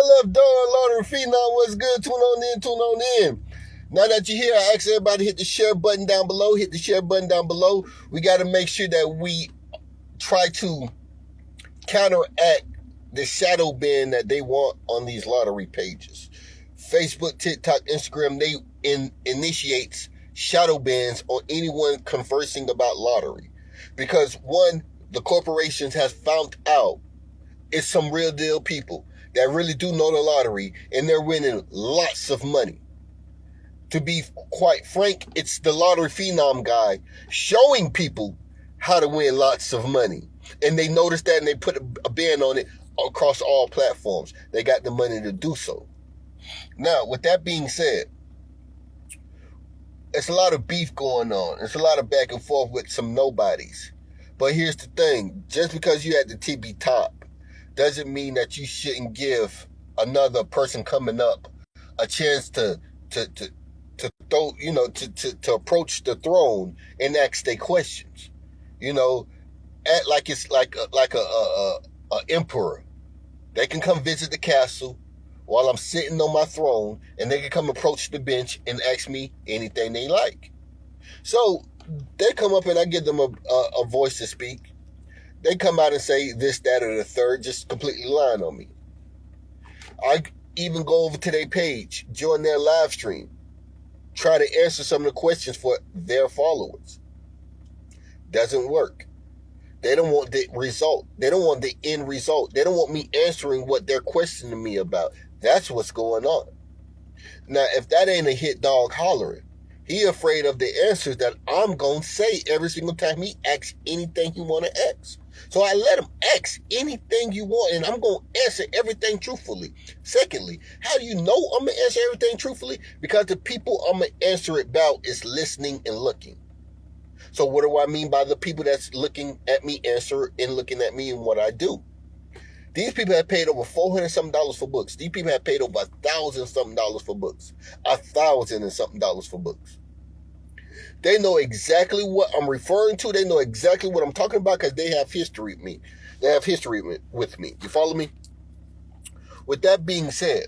I love doing Lottery Fenom. What's good? Tune on in. Now that you're here, I ask everybody to hit the share button down below. Hit the share button down below. We got to make sure that we try to counteract the shadow ban that they want on these lottery pages. Facebook, TikTok, Instagram, they initiates shadow bans on anyone conversing about lottery. Because one, the corporations has found out it's some real deal people that really do know the lottery and they're winning lots of money. To be quite frank, it's the Lottery Fenom guy showing people how to win lots of money. And they noticed that and they put a ban on it across all platforms. They got the money to do so. Now, with that being said, it's a lot of beef going on. It's a lot of back and forth with some nobodies. But here's the thing. Just because you at the TB top doesn't mean that you shouldn't give another person coming up a chance to throw, to approach the throne and ask their questions. Act like it's like a emperor. They can come visit the castle while I'm sitting on my throne, and they can come approach the bench and ask me anything they like. So they come up and I give them a voice to speak. They come out and say this, that, or the third, just completely lying on me. I even go over to their page, join their live stream, try to answer some of the questions for their followers. Doesn't work. They don't want the result. They don't want the end result. They don't want me answering what they're questioning me about. That's what's going on. Now, if that ain't a hit dog hollering, he afraid of the answers that I'm going to say every single time he asks anything he want to ask. So I let him ask anything you want, and I'm going to answer everything truthfully. Secondly, how do you know I'm going to answer everything truthfully? Because the people I'm going to answer it about is listening and looking. So what do I mean by the people that's looking at me answer and looking at me and what I do? These people have paid over $400 something for books. These people have paid over $1,000 something for books. $1,000 and something for books. They know exactly what I'm referring to. They know exactly what I'm talking about because they have history with me. They have history with me. You follow me? With that being said,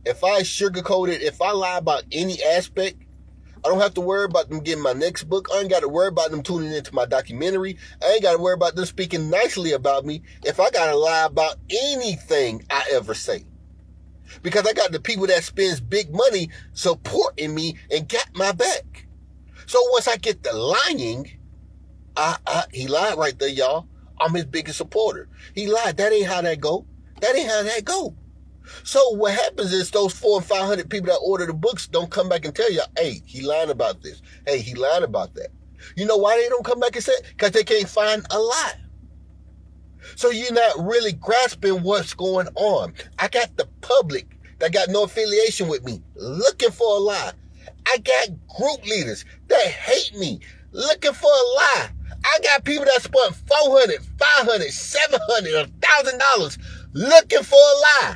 if I sugarcoat it, if I lie about any aspect, I don't have to worry about them getting my next book. I ain't got to worry about them tuning into my documentary. I ain't got to worry about them speaking nicely about me if I got to lie about anything I ever say. Because I got the people that spends big money supporting me and got my back. So once I get the lying, he lied right there, y'all. I'm his biggest supporter. He lied. That ain't how that go. That ain't how that go. So what happens is those 400 and 500 people that order the books don't come back and tell you, hey, he lying about this. Hey, he lying about that. You know why they don't come back and say it? Because they can't find a lie. So you're not really grasping what's going on. I got the public that got no affiliation with me looking for a lie. I got group leaders that hate me looking for a lie. I got people that spent $400, $500, $700, $1,000 looking for a lie.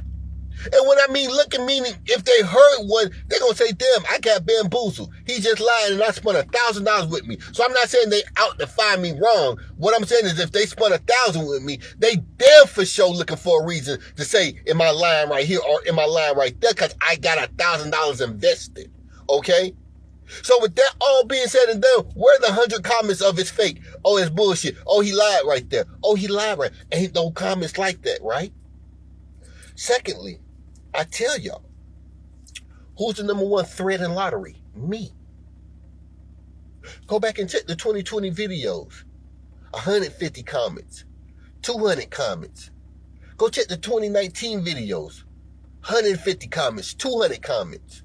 And when I mean looking, meaning if they heard one, they're going to say, damn, I got bamboozled. He just lied and I spent $1,000 with me. So I'm not saying they out to find me wrong. What I'm saying is if they spent $1,000 with me, they damn for sure looking for a reason to say, am I lying right here or am I lying right there? Because I got $1,000 invested. Okay? So with that all being said and done, where are the 100 comments of it's fake? Oh, it's bullshit. Oh, he lied right there. Oh, he lied right. Ain't no comments like that, right? Secondly, I tell y'all, who's the number one threat in lottery? Me. Go back and check the 2020 videos. 150 comments. 200 comments. Go check the 2019 videos. 150 comments. 200 comments.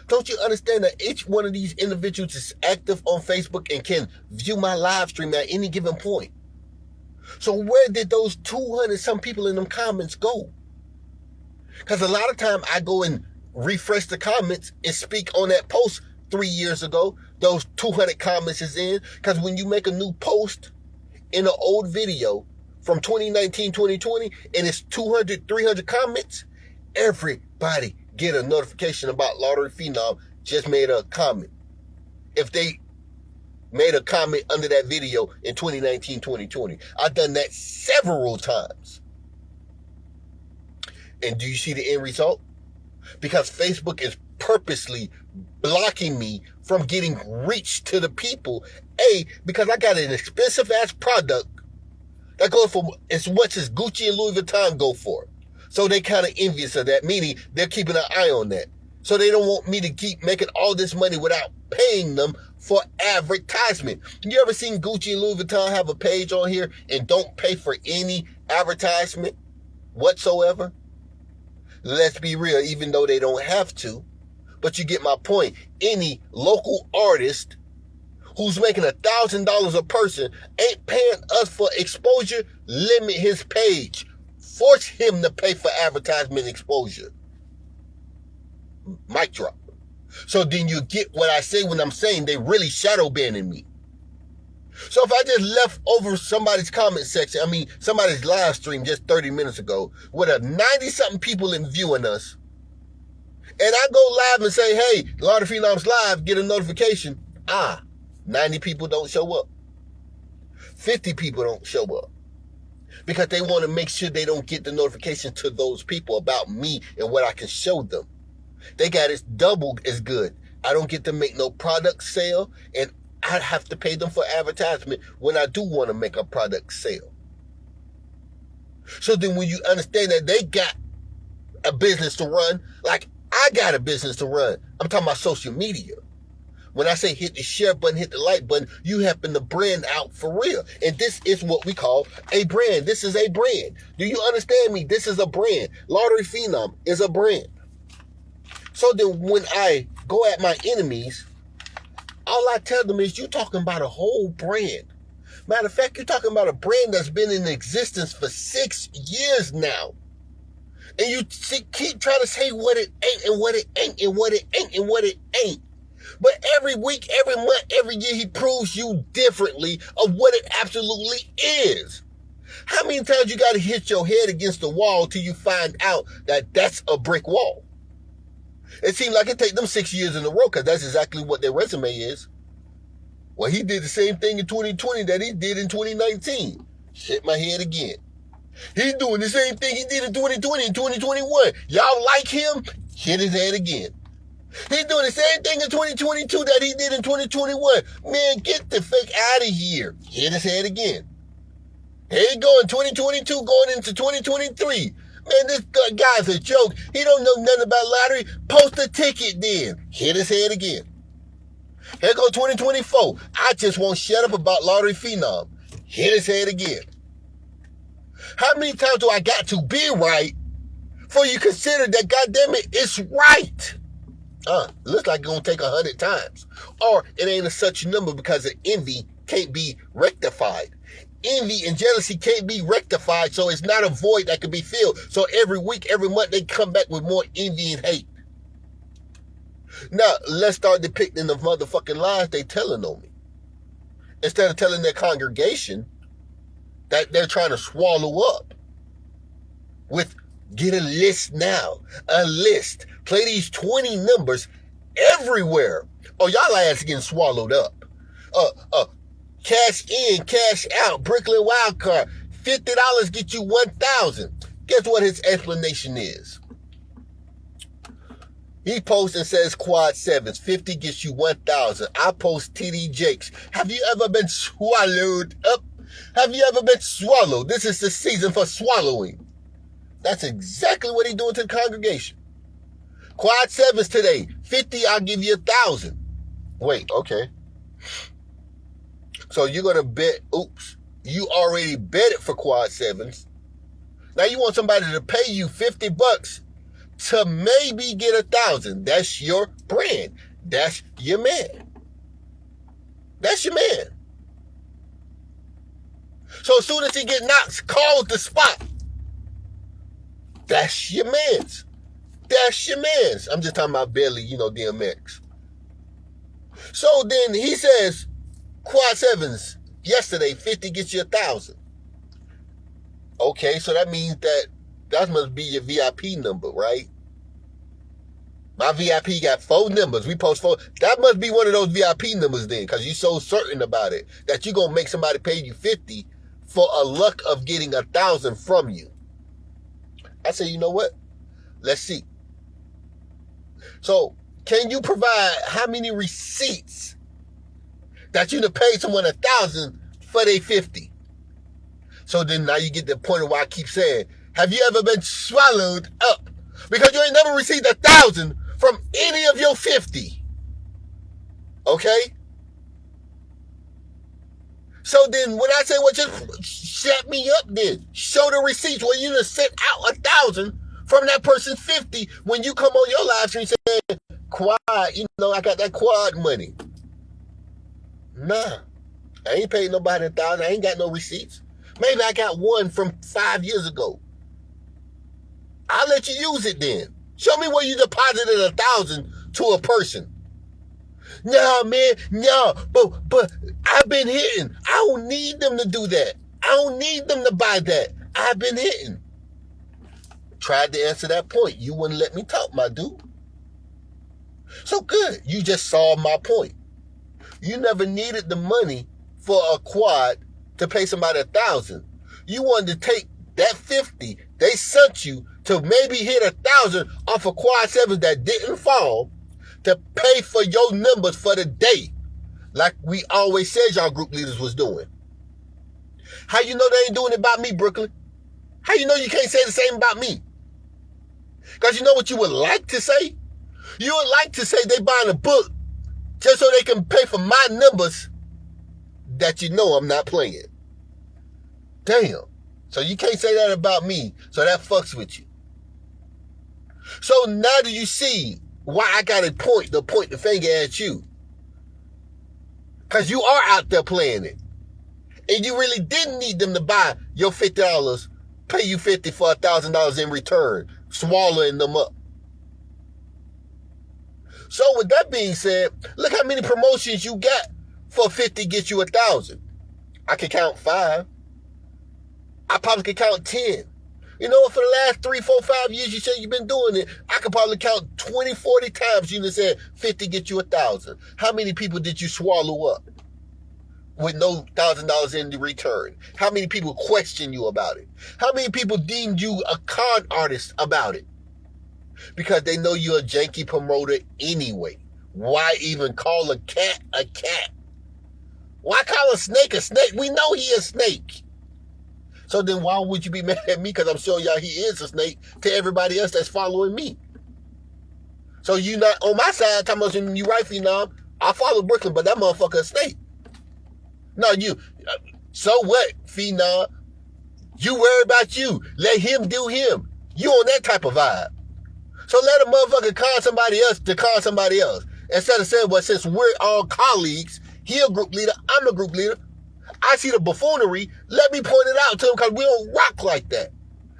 Don't you understand that each one of these individuals is active on Facebook and can view my live stream at any given point? So where did those 200 some people in them comments go? Because a lot of time I go and refresh the comments and speak on that post 3 years ago. Those 200 comments is in. Because when you make a new post in an old video from 2019, 2020, and it's 200, 300 comments, everybody get a notification about Lottery Fenom just made a comment. If they made a comment under that video in 2019, 2020. I've done that several times. And do you see the end result? Because Facebook is purposely blocking me from getting reach to the people. Because I got an expensive ass product that goes for as much as Gucci and Louis Vuitton go for. So they kind of envious of that, meaning they're keeping an eye on that. So they don't want me to keep making all this money without paying them for advertisement. You ever seen Gucci and Louis Vuitton have a page on here and don't pay for any advertisement whatsoever? Let's be real, even though they don't have to. But you get my point. Any local artist who's making $1,000 a person ain't paying us for exposure. Limit his page. Force him to pay for advertisement exposure. Mic drop. So then you get what I say when I'm saying they really shadow banning me. So if I just left over somebody's comment section, somebody's live stream just 30 minutes ago with a 90-something people in viewing us, and I go live and say, hey, Lottery Fenom's live, get a notification. 90 people don't show up. 50 people don't show up. Because they want to make sure they don't get the notification to those people about me and what I can show them. They got it doubled as good. I don't get to make no product sale, and I have to pay them for advertisement when I do want to make a product sale. So then when you understand that they got a business to run, like I got a business to run, I'm talking about social media. When I say hit the share button, hit the like button, you happen to brand out for real. And this is what we call a brand. This is a brand. Do you understand me? This is a brand. Lottery Fenom is a brand. So then when I go at my enemies, all I tell them is, you're talking about a whole brand. Matter of fact, you're talking about a brand that's been in existence for 6 years now. And you keep trying to say what it ain't and what it ain't and what it ain't and what it ain't. But every week, every month, every year, he proves you differently of what it absolutely is. How many times you got to hit your head against the wall till you find out that that's a brick wall? It seems like it take them 6 years in a row, because that's exactly what their resume is. Well, he did the same thing in 2020 that he did in 2019. Hit my head again. He's doing the same thing he did in 2020 and 2021. Y'all like him? Hit his head again. He's doing the same thing in 2022 that he did in 2021. Man, get the fuck out of here. Hit his head again. Here you go in 2022 going into 2023. Man, this guy's a joke. He don't know nothing about lottery. Post a ticket then. Hit his head again. Here go 2024. I just won't shut up about Lottery Fenom. Hit his head again. How many times do I got to be right for you consider that, goddamn it, it's right? Looks like it's going to take 100 times. Or it ain't a such number because the envy can't be rectified. Envy and jealousy can't be rectified, so it's not a void that can be filled. So every week, every month, they come back with more envy and hate. Now, let's start depicting the motherfucking lies they telling on me. Instead of telling their congregation that they're trying to swallow up with, get a list now. A list. Play these 20 numbers everywhere. Oh, y'all ass getting swallowed up. Cash in, cash out, Brooklyn Wildcard. $50 get you 1,000. Guess what his explanation is? He posts and says quad sevens. 50 gets you 1,000. I post TD Jakes. Have you ever been swallowed up? Have you ever been swallowed? This is the season for swallowing. That's exactly what he's doing to the congregation. Quad sevens today. 50, I'll give you 1,000. Wait, okay. So you're going to bet, you already betted for quad sevens. Now you want somebody to pay you $50 to maybe get 1,000. That's your brand. That's your man. That's your man. So as soon as he get knocked, calls the spot. That's your man's. That's your man's. I'm just talking about Belly, DMX. So then he says, quad sevens, yesterday, 50 gets you 1,000. Okay, so that means that must be your VIP number, right? My VIP got 4 numbers. We post 4. That must be one of those VIP numbers then, because you're so certain about it that you're going to make somebody pay you 50 for a luck of getting 1,000 from you. I say, you know what? Let's see. So, can you provide how many receipts that you done paid someone $1,000 for their 50? So then now you get the point of why I keep saying, have you ever been swallowed up? Because you ain't never received $1,000 from any of your 50. Okay? So then when I say, well, just shut me up then. Show the receipts where you just sent out $1,000 from that person's 50 when you come on your live stream saying, quad, I got that quad money. Nah. I ain't paid nobody $1,000. I ain't got no receipts. Maybe I got one from 5 years ago. I'll let you use it then. Show me where you deposited $1,000 to a person. No, man, no, but I've been hitting. I don't need them to do that. I don't need them to buy that. I've been hitting. Tried to answer that point. You wouldn't let me talk, my dude. So good. You just solved my point. You never needed the money for a quad to pay somebody $1,000. You wanted to take that 50 they sent you to maybe hit 1,000 off of quad sevens that didn't fall to pay for your numbers for the day, like we always said y'all group leaders was doing. How you know they ain't doing it about me, Brooklyn? How you know you can't say the same about me? Because you know what you would like to say? You would like to say they buying a book just so they can pay for my numbers that you know I'm not playing. Damn. So you can't say that about me, so that fucks with you. So now do you see why I got to point the finger at you? Because you are out there playing it. And you really didn't need them to buy your $50, pay you $50 for $1,000 in return, swallowing them up. So with that being said, look how many promotions you got for 50 get you 1,000. I could count 5. I probably could count 10. You know what, for the last 3, 4, 5 years you said you've been doing it, I could probably count 20, 40 times you just said 50 get you 1,000. How many people did you swallow up with no $1,000 in the return? How many people questioned you about it? How many people deemed you a con artist about it? Because they know you're a janky promoter anyway. Why even call a cat a cat? Why call a snake a snake? We know he a snake. So then why would you be mad at me? Because I'm showing y'all he is a snake to everybody else that's following me. So you not on my side talking about you right, Fenom. I follow Brooklyn, but that motherfucker a snake. No, you. So what, Fenom? You worry about you. Let him do him. You on that type of vibe. So let a motherfucker call somebody else to call somebody else. Instead of saying, well, since we're all colleagues, he a group leader, I'm a group leader. I see the buffoonery. Let me point it out to him because we don't rock like that.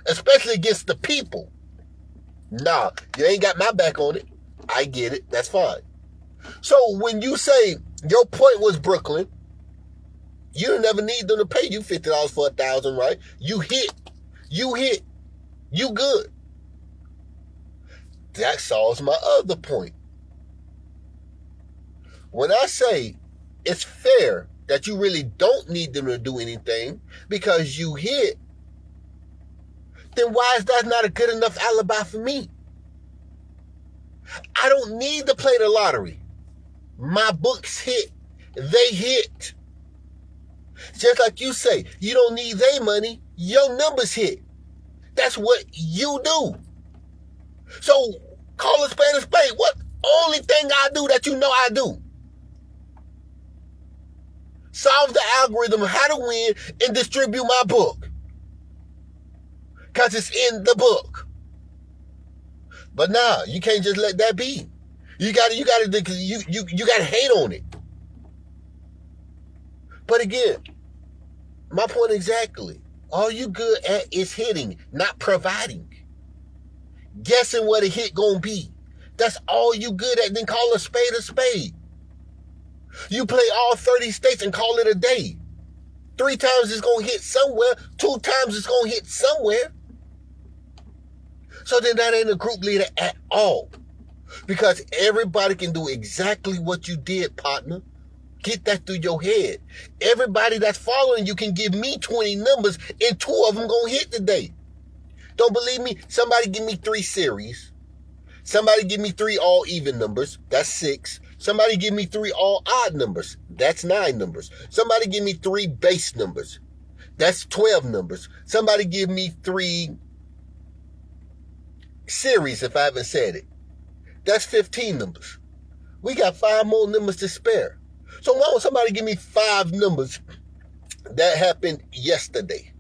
Especially against the people. Nah, you ain't got my back on it. I get it. That's fine. So when you say your point was Brooklyn, you don't never need them to pay you $50 for 1,000, right? You hit. You good. That solves my other point. When I say it's fair that you really don't need them to do anything because you hit, then why is that not a good enough alibi for me? I don't need to play the lottery. My books hit. They hit. Just like you say, you don't need their money. Your numbers hit. That's what you do. So call a spade a spade. What only thing I do that you know I do? Solve the algorithm of how to win and distribute my book. Because it's in the book. But nah, you can't just let that be. You gotta hate on it. But again, my point exactly. All you good at is hitting, not providing. Guessing what a hit gonna be. That's all you good at. Then call a spade a spade. You play all 30 states and call it a day. 3 times it's gonna hit somewhere. 2 times it's gonna hit somewhere. So then that ain't a group leader at all. Because everybody can do exactly what you did, partner. Get that through your head. Everybody that's following you can give me 20 numbers and 2 of them gonna hit today. Don't believe me? Somebody give me 3 series. Somebody give me 3 all even numbers. That's 6. Somebody give me 3 all odd numbers. That's 9 numbers. Somebody give me 3 base numbers. That's 12 numbers. Somebody give me 3 series, if I haven't said it. That's 15 numbers. We got 5 more numbers to spare. So why don't somebody give me 5 numbers that happened yesterday?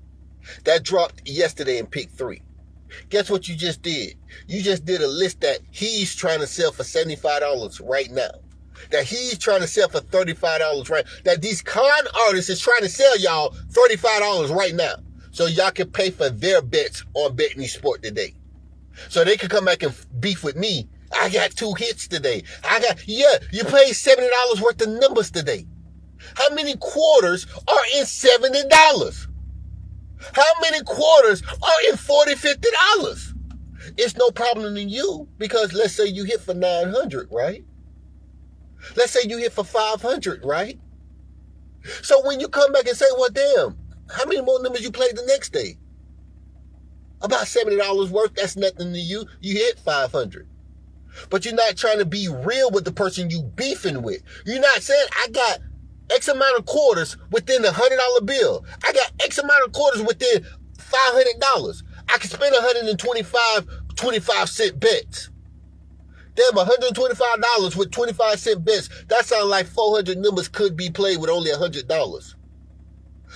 That dropped yesterday in pick 3. Guess what you just did? You just did a list that he's trying to sell for $75 right now. That he's trying to sell for $35 right now. That these con artists is trying to sell y'all $35 right now. So y'all can pay for their bets on Betting These Sport today. So they can come back and beef with me. I got 2 hits today. You played $70 worth of numbers today. How many quarters are in $70? How many quarters are in $40, $50? It's no problem in you because let's say you hit for 900, right? Let's say you hit for 500, right? So when you come back and say, well, damn, how many more numbers you played the next day? About $70 worth, that's nothing to you. You hit 500. But you're not trying to be real with the person you beefing with. You're not saying, I got X amount of quarters within the $100 bill. I got X amount of quarters within $500. I can spend 25-cent bets. Damn, $125 with 25-cent bets. That sounds like 400 numbers could be played with only $100.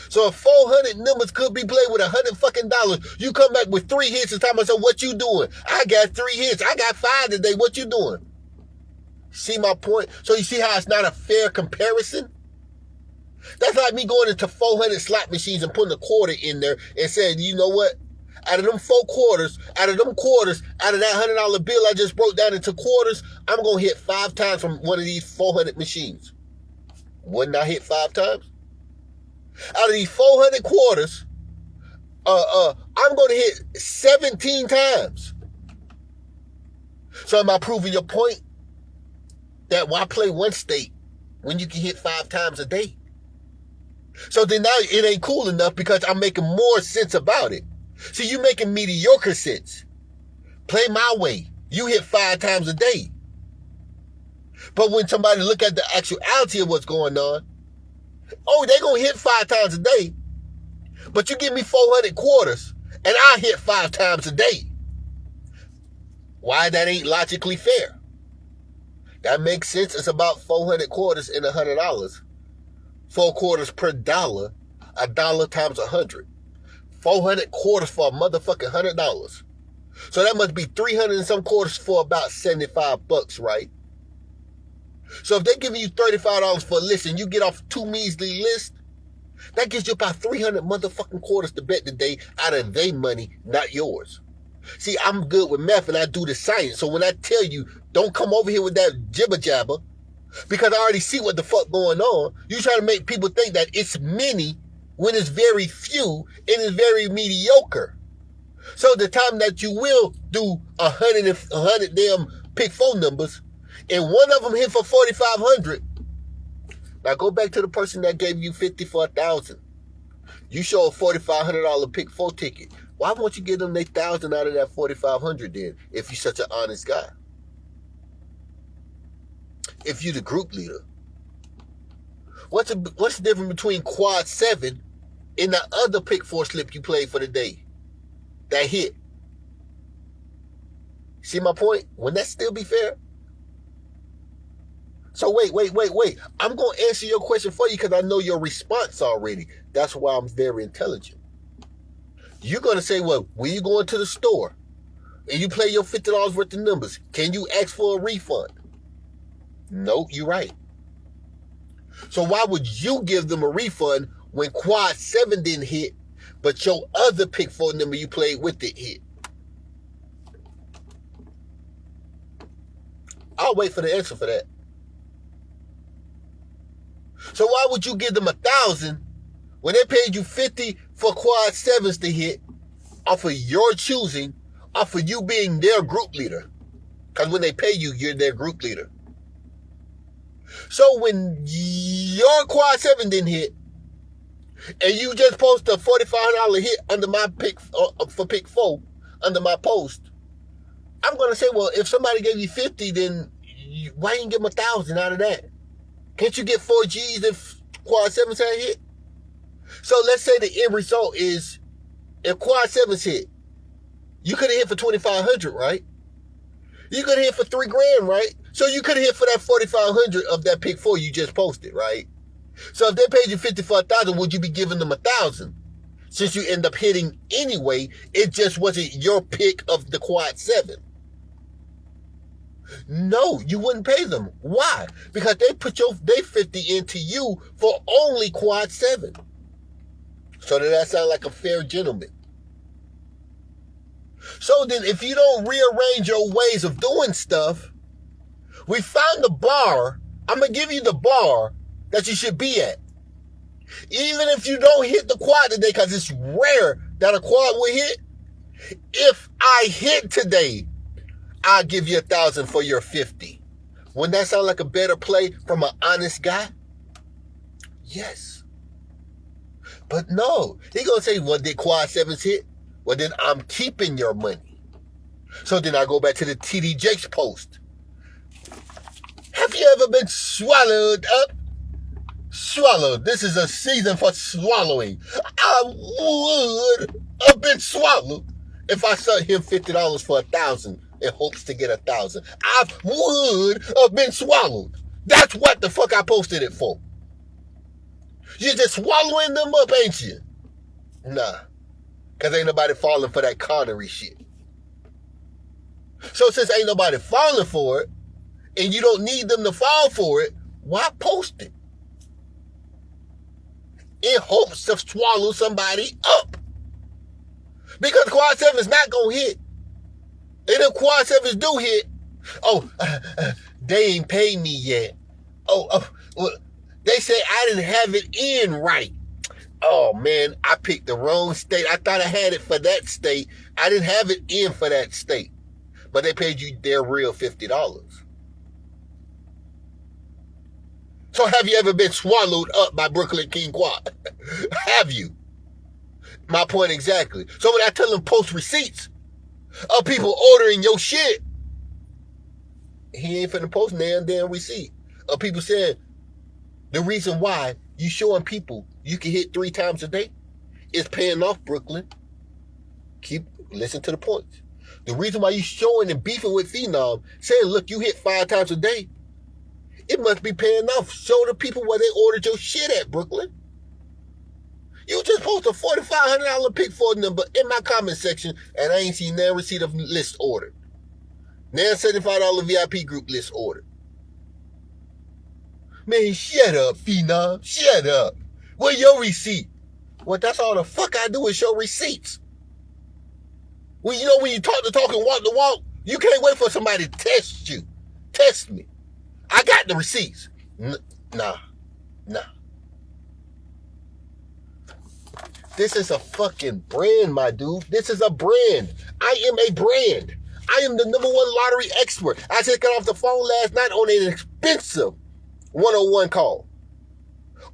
So if 400 numbers could be played with $100, you come back with 3 hits and time I say, what you doing? I got 3 hits. I got 5 today. What you doing? See my point? So you see how it's not a fair comparison? That's like me going into 400 slot machines and putting a quarter in there and saying, you know what? Out of them 4 quarters, out of that $100 bill I just broke down into quarters, I'm going to hit 5 times from one of these 400 machines. Wouldn't I hit 5 times? Out of these 400 quarters, I'm going to hit 17 times. So am I proving your point? That why play one state when you can hit 5 times a day? So then now it ain't cool enough because I'm making more sense about it. See, you making mediocre sense. Play my way. You hit 5 times a day. But when somebody look at the actuality of what's going on, oh, they gonna hit 5 times a day. But you give me 400 quarters and I hit 5 times a day. Why that ain't logically fair? That makes sense. It's about 400 quarters in $100. 4 quarters per dollar. $1 times 100. 400 quarters for a motherfucking $100. So that must be 300 and some quarters for about $75, right? So if they're giving you $35 for a list and you get off 2 measly lists, that gives you about 300 motherfucking quarters to bet today out of their money, not yours. See, I'm good with math and I do the science. So when I tell you, don't come over here with that jibber jabber, because I already see what the fuck going on. You try to make people think that it's many when it's very few and it's very mediocre. So the time that you will do 100 damn pick 4 numbers, and one of them hit for 4,500. Now go back to the person that gave you 50 for 1,000. You show a $4,500 pick 4 ticket. Why won't you give them their 1,000 out of that 4,500 then? If you're such an honest guy. If you're the group leader. What's the difference between quad 7 and the other pick 4 slip you played for the day? That hit. See my point? Wouldn't that still be fair? So wait. I'm going to answer your question for you because I know your response already. That's why I'm very intelligent. You're going to say, well, when you go into the store and you play your $50 worth of numbers, can you ask for a refund? No, you're right. So why would you give them a refund when quad 7 didn't hit, but your other pick 4 number you played with it hit? I'll wait for the answer for that. So why would you give them 1,000 when they paid you 50 for quad 7s to hit off of your choosing, off of you being their group leader? Because when they pay you, you're their group leader. So when your quad 7 didn't hit, and you just post a $4,500 hit under my pick for pick 4, under my post, I'm going to say, well, if somebody gave you 50, then why you give them 1,000 out of that? Can't you get 4 G's if quad 7s had hit? So let's say the end result is, if quad 7s hit, you could have hit for 2,500, right? You could have hit for $3,000, right? So you could have hit for that 4,500 of that pick 4 you just posted, right? So if they paid you 50 for 1,000, would you be giving them 1,000? Since you end up hitting anyway, it just wasn't your pick of the quad 7. No, you wouldn't pay them. Why? Because they put they 50 into you for only quad 7. So does that sound like a fair gentleman? So then if you don't rearrange your ways of doing stuff, we found the bar. I'm going to give you the bar that you should be at. Even if you don't hit the quad today, because it's rare that a quad will hit. If I hit today, I'll give you 1,000 for your 50. Wouldn't that sound like a better play from an honest guy? Yes. But no, he gonna say, well, did quad 7s hit? Well, then I'm keeping your money. So then I go back to the TD Jakes post. Have you ever been swallowed up? Swallowed. This is a season for swallowing. I would have been swallowed if I sent him $50 for 1,000 in hopes to get 1,000. I would have been swallowed. That's what the fuck I posted it for. You're just swallowing them up, ain't you? Nah. Because ain't nobody falling for that Connery shit. So since ain't nobody falling for it, and you don't need them to fall for it, why post it? In hopes to swallow somebody up. Because quad 7 is not going to hit. And if quad 7s do hit, they ain't paid me yet. Well, they say I didn't have it in right. Oh, man, I picked the wrong state. I thought I had it for that state. I didn't have it in for that state. But they paid you their real $50. So have you ever been swallowed up by Brooklyn King Quad? Have you? My point exactly. So when I tell them post receipts of people ordering your shit, he ain't finna post damn receipt. Of people saying the reason why you showing people you can hit 3 times a day is paying off, Brooklyn. Listen to the points. The reason why you showing and beefing with Fenom, saying, look, you hit 5 times a day, it must be paying off. Show the people where they ordered your shit at, Brooklyn. You just post a $4,500 pick 4 number in my comment section, and I ain't seen no receipt of list ordered. Now $75 VIP group list ordered. Man, shut up, Fenom. Shut up. Where your receipt? Well, that's all the fuck I do is show receipts. Well, you know when you talk the talk and walk the walk, you can't wait for somebody to test you. Test me. I got the receipts. Nah. This is a fucking brand, my dude. This is a brand. I am a brand. I am the #1 lottery expert. I just got off the phone last night on an expensive 101 call.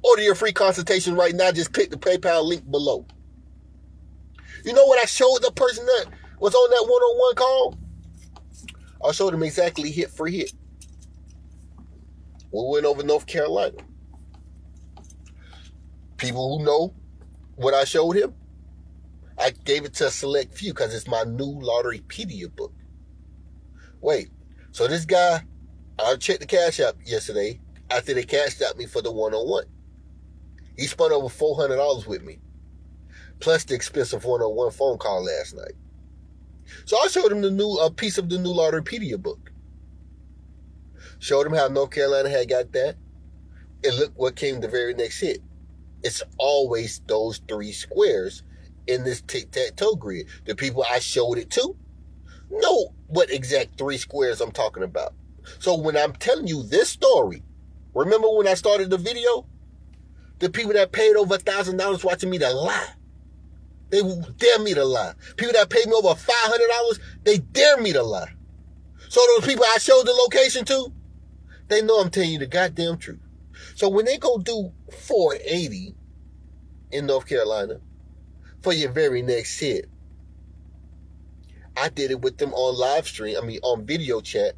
Order your free consultation right now. Just click the PayPal link below. You know what I showed the person that was on that 101 call? I showed him exactly hit for hit. We went over North Carolina. People who know what I showed him, I gave it to a select few because it's my new Lotterypedia book. Wait, so this guy, I checked the cash app yesterday after they cashed out me for the 101. He spent over $400 with me, plus the expensive 101 phone call last night. So I showed him a piece of the new Lotterypedia book. Showed him how North Carolina had got that. And look what came the very next hit. It's always those 3 squares in this tic-tac-toe grid. The people I showed it to know what exact 3 squares I'm talking about. So when I'm telling you this story, remember when I started the video? The people that paid over $1,000 watching me to lie. They dare me to lie. People that paid me over $500, they dare me to lie. So those people I showed the location to, they know I'm telling you the goddamn truth. So when they go do 480 in North Carolina for your very next hit, I did it with them on live stream, on video chat,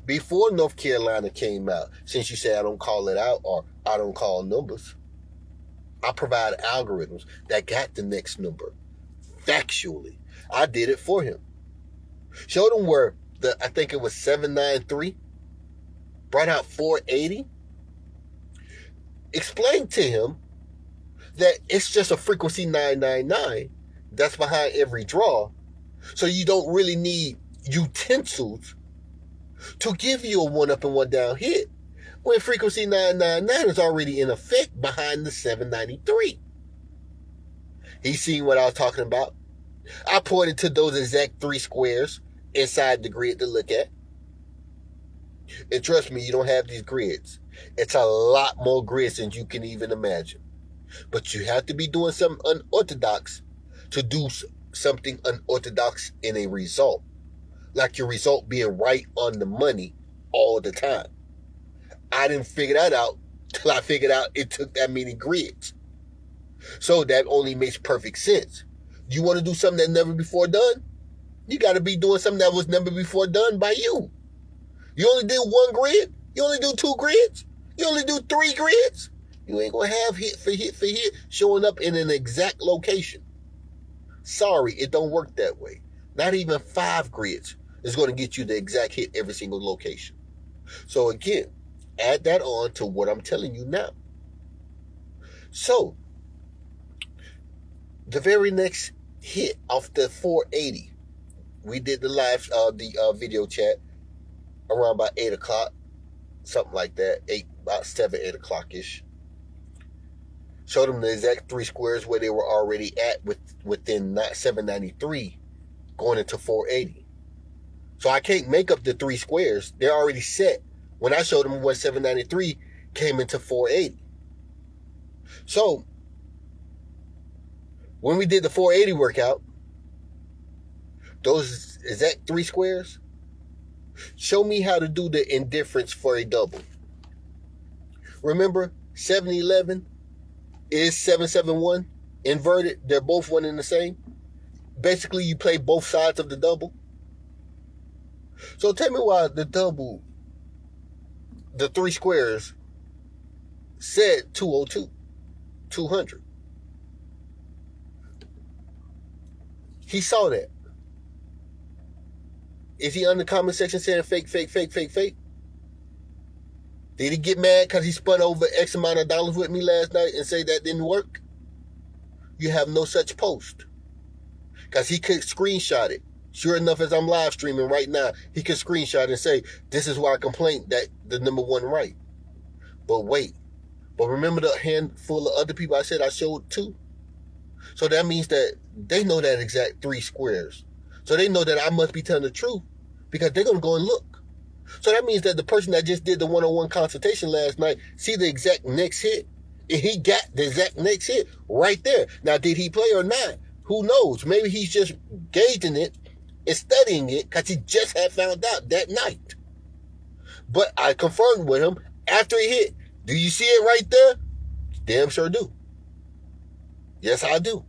before North Carolina came out. Since you say I don't call it out or I don't call numbers, I provide algorithms that got the next number. Factually, I did it for him. Showed him where I think it was 793 brought out 480. Explained to him that it's just a frequency 999 that's behind every draw. So you don't really need utensils to give you a one up and one down hit when frequency 999 is already in effect behind the 793. He seen what I was talking about. I pointed to those exact 3 squares inside the grid to look at. And trust me, you don't have these grids. It's a lot more grids than you can even imagine. But you have to be doing something unorthodox to do something unorthodox in a result. Like your result being right on the money all the time. I didn't figure that out till I figured out it took that many grids. So that only makes perfect sense. You want to do something that never before done? You got to be doing something that was never before done by you. You only do 1 grid? You only do 2 grids? You only do 3 grids? You ain't going to have hit for hit for hit showing up in an exact location. Sorry, it don't work that way. Not even 5 grids is going to get you the exact hit every single location. So again, add that on to what I'm telling you now. So, the very next hit off the 480, we did the live, video chat around about 8 o'clock, something like that, about 7, 8 o'clock-ish. Showed them the exact 3 squares where they were already at within 793 going into 480. So I can't make up the 3 squares. They're already set when I showed them what 793 came into 480. So when we did the 480 workout, those exact 3 squares, show me how to do the indifference for a double. Remember, 711 is 771 inverted. They're both one and the same. Basically, you play both sides of the double. So tell me why the double, the 3 squares, said 202, 200. He saw that. Is he on the comment section saying fake, fake, fake, fake, fake? Did he get mad because he spun over X amount of dollars with me last night and say that didn't work? You have no such post. Because he could screenshot it. Sure enough, as I'm live streaming right now, he could screenshot and say, this is why I complained that the number wasn't right. But wait. But remember the handful of other people I said I showed too? So that means that they know that exact 3 squares. So they know that I must be telling the truth because they're going to go and look. So that means that the person that just did the one-on-one consultation last night see the exact next hit. And he got the exact next hit right there. Now, did he play or not? Who knows? Maybe he's just gauging it and studying it because he just had found out that night. But I confirmed with him after he hit. Do you see it right there? Damn sure do. Yes, I do.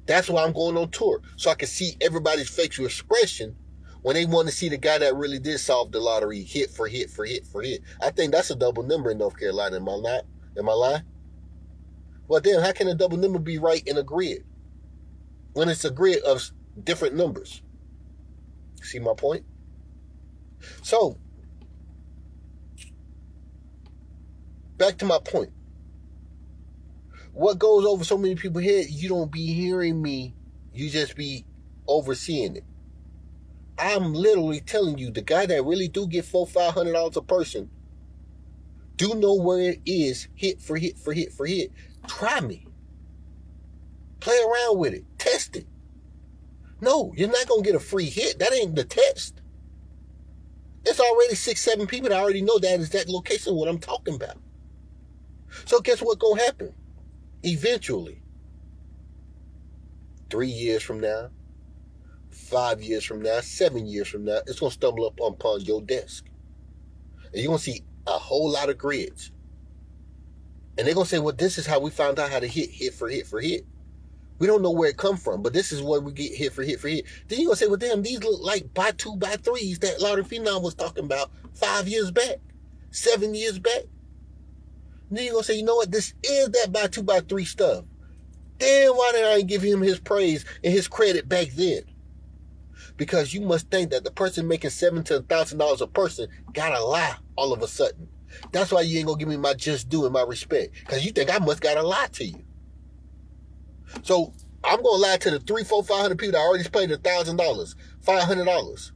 That's why I'm going on tour. So I can see everybody's facial expression when they want to see the guy that really did solve the lottery hit for hit for hit for hit. I think that's a double number in North Carolina. Am I not? Am I lying? Well, then, how can a double number be right in a grid when it's a grid of different numbers? See my point? So, back to my point. What goes over so many people's head, you don't be hearing me. You just be overseeing it. I'm literally telling you, the guy that really do get $400-500 a person, do know where it is, hit for hit for hit for hit. Try me. Play around with it. Test it. No, you're not going to get a free hit. That ain't the test. It's already 6-7 people that already know that is that location what I'm talking about. So guess what's going to happen? Eventually, 3 years from now, 5 years from now, 7 years from now, it's going to stumble up upon your desk. And you're going to see a whole lot of grids. And they're going to say, well, this is how we found out how to hit for hit for hit. We don't know where it come from, but this is what we get hit for hit for hit. Then you're going to say, well, damn, these look like buy 2, buy 3s that Lottery Fenom was talking about 5 years back, 7 years back. And then you're going to say, you know what? This is that buy 2, buy 3 stuff. Then why did I give him his praise and his credit back then? Because you must think that the person making $7,000 to $1,000 a person gotta lie all of a sudden. That's why you ain't gonna give me my just due and my respect. Because you think I must gotta lie to you. So I'm gonna lie to the 300, 400, 500 people that already paid $1,000, $500.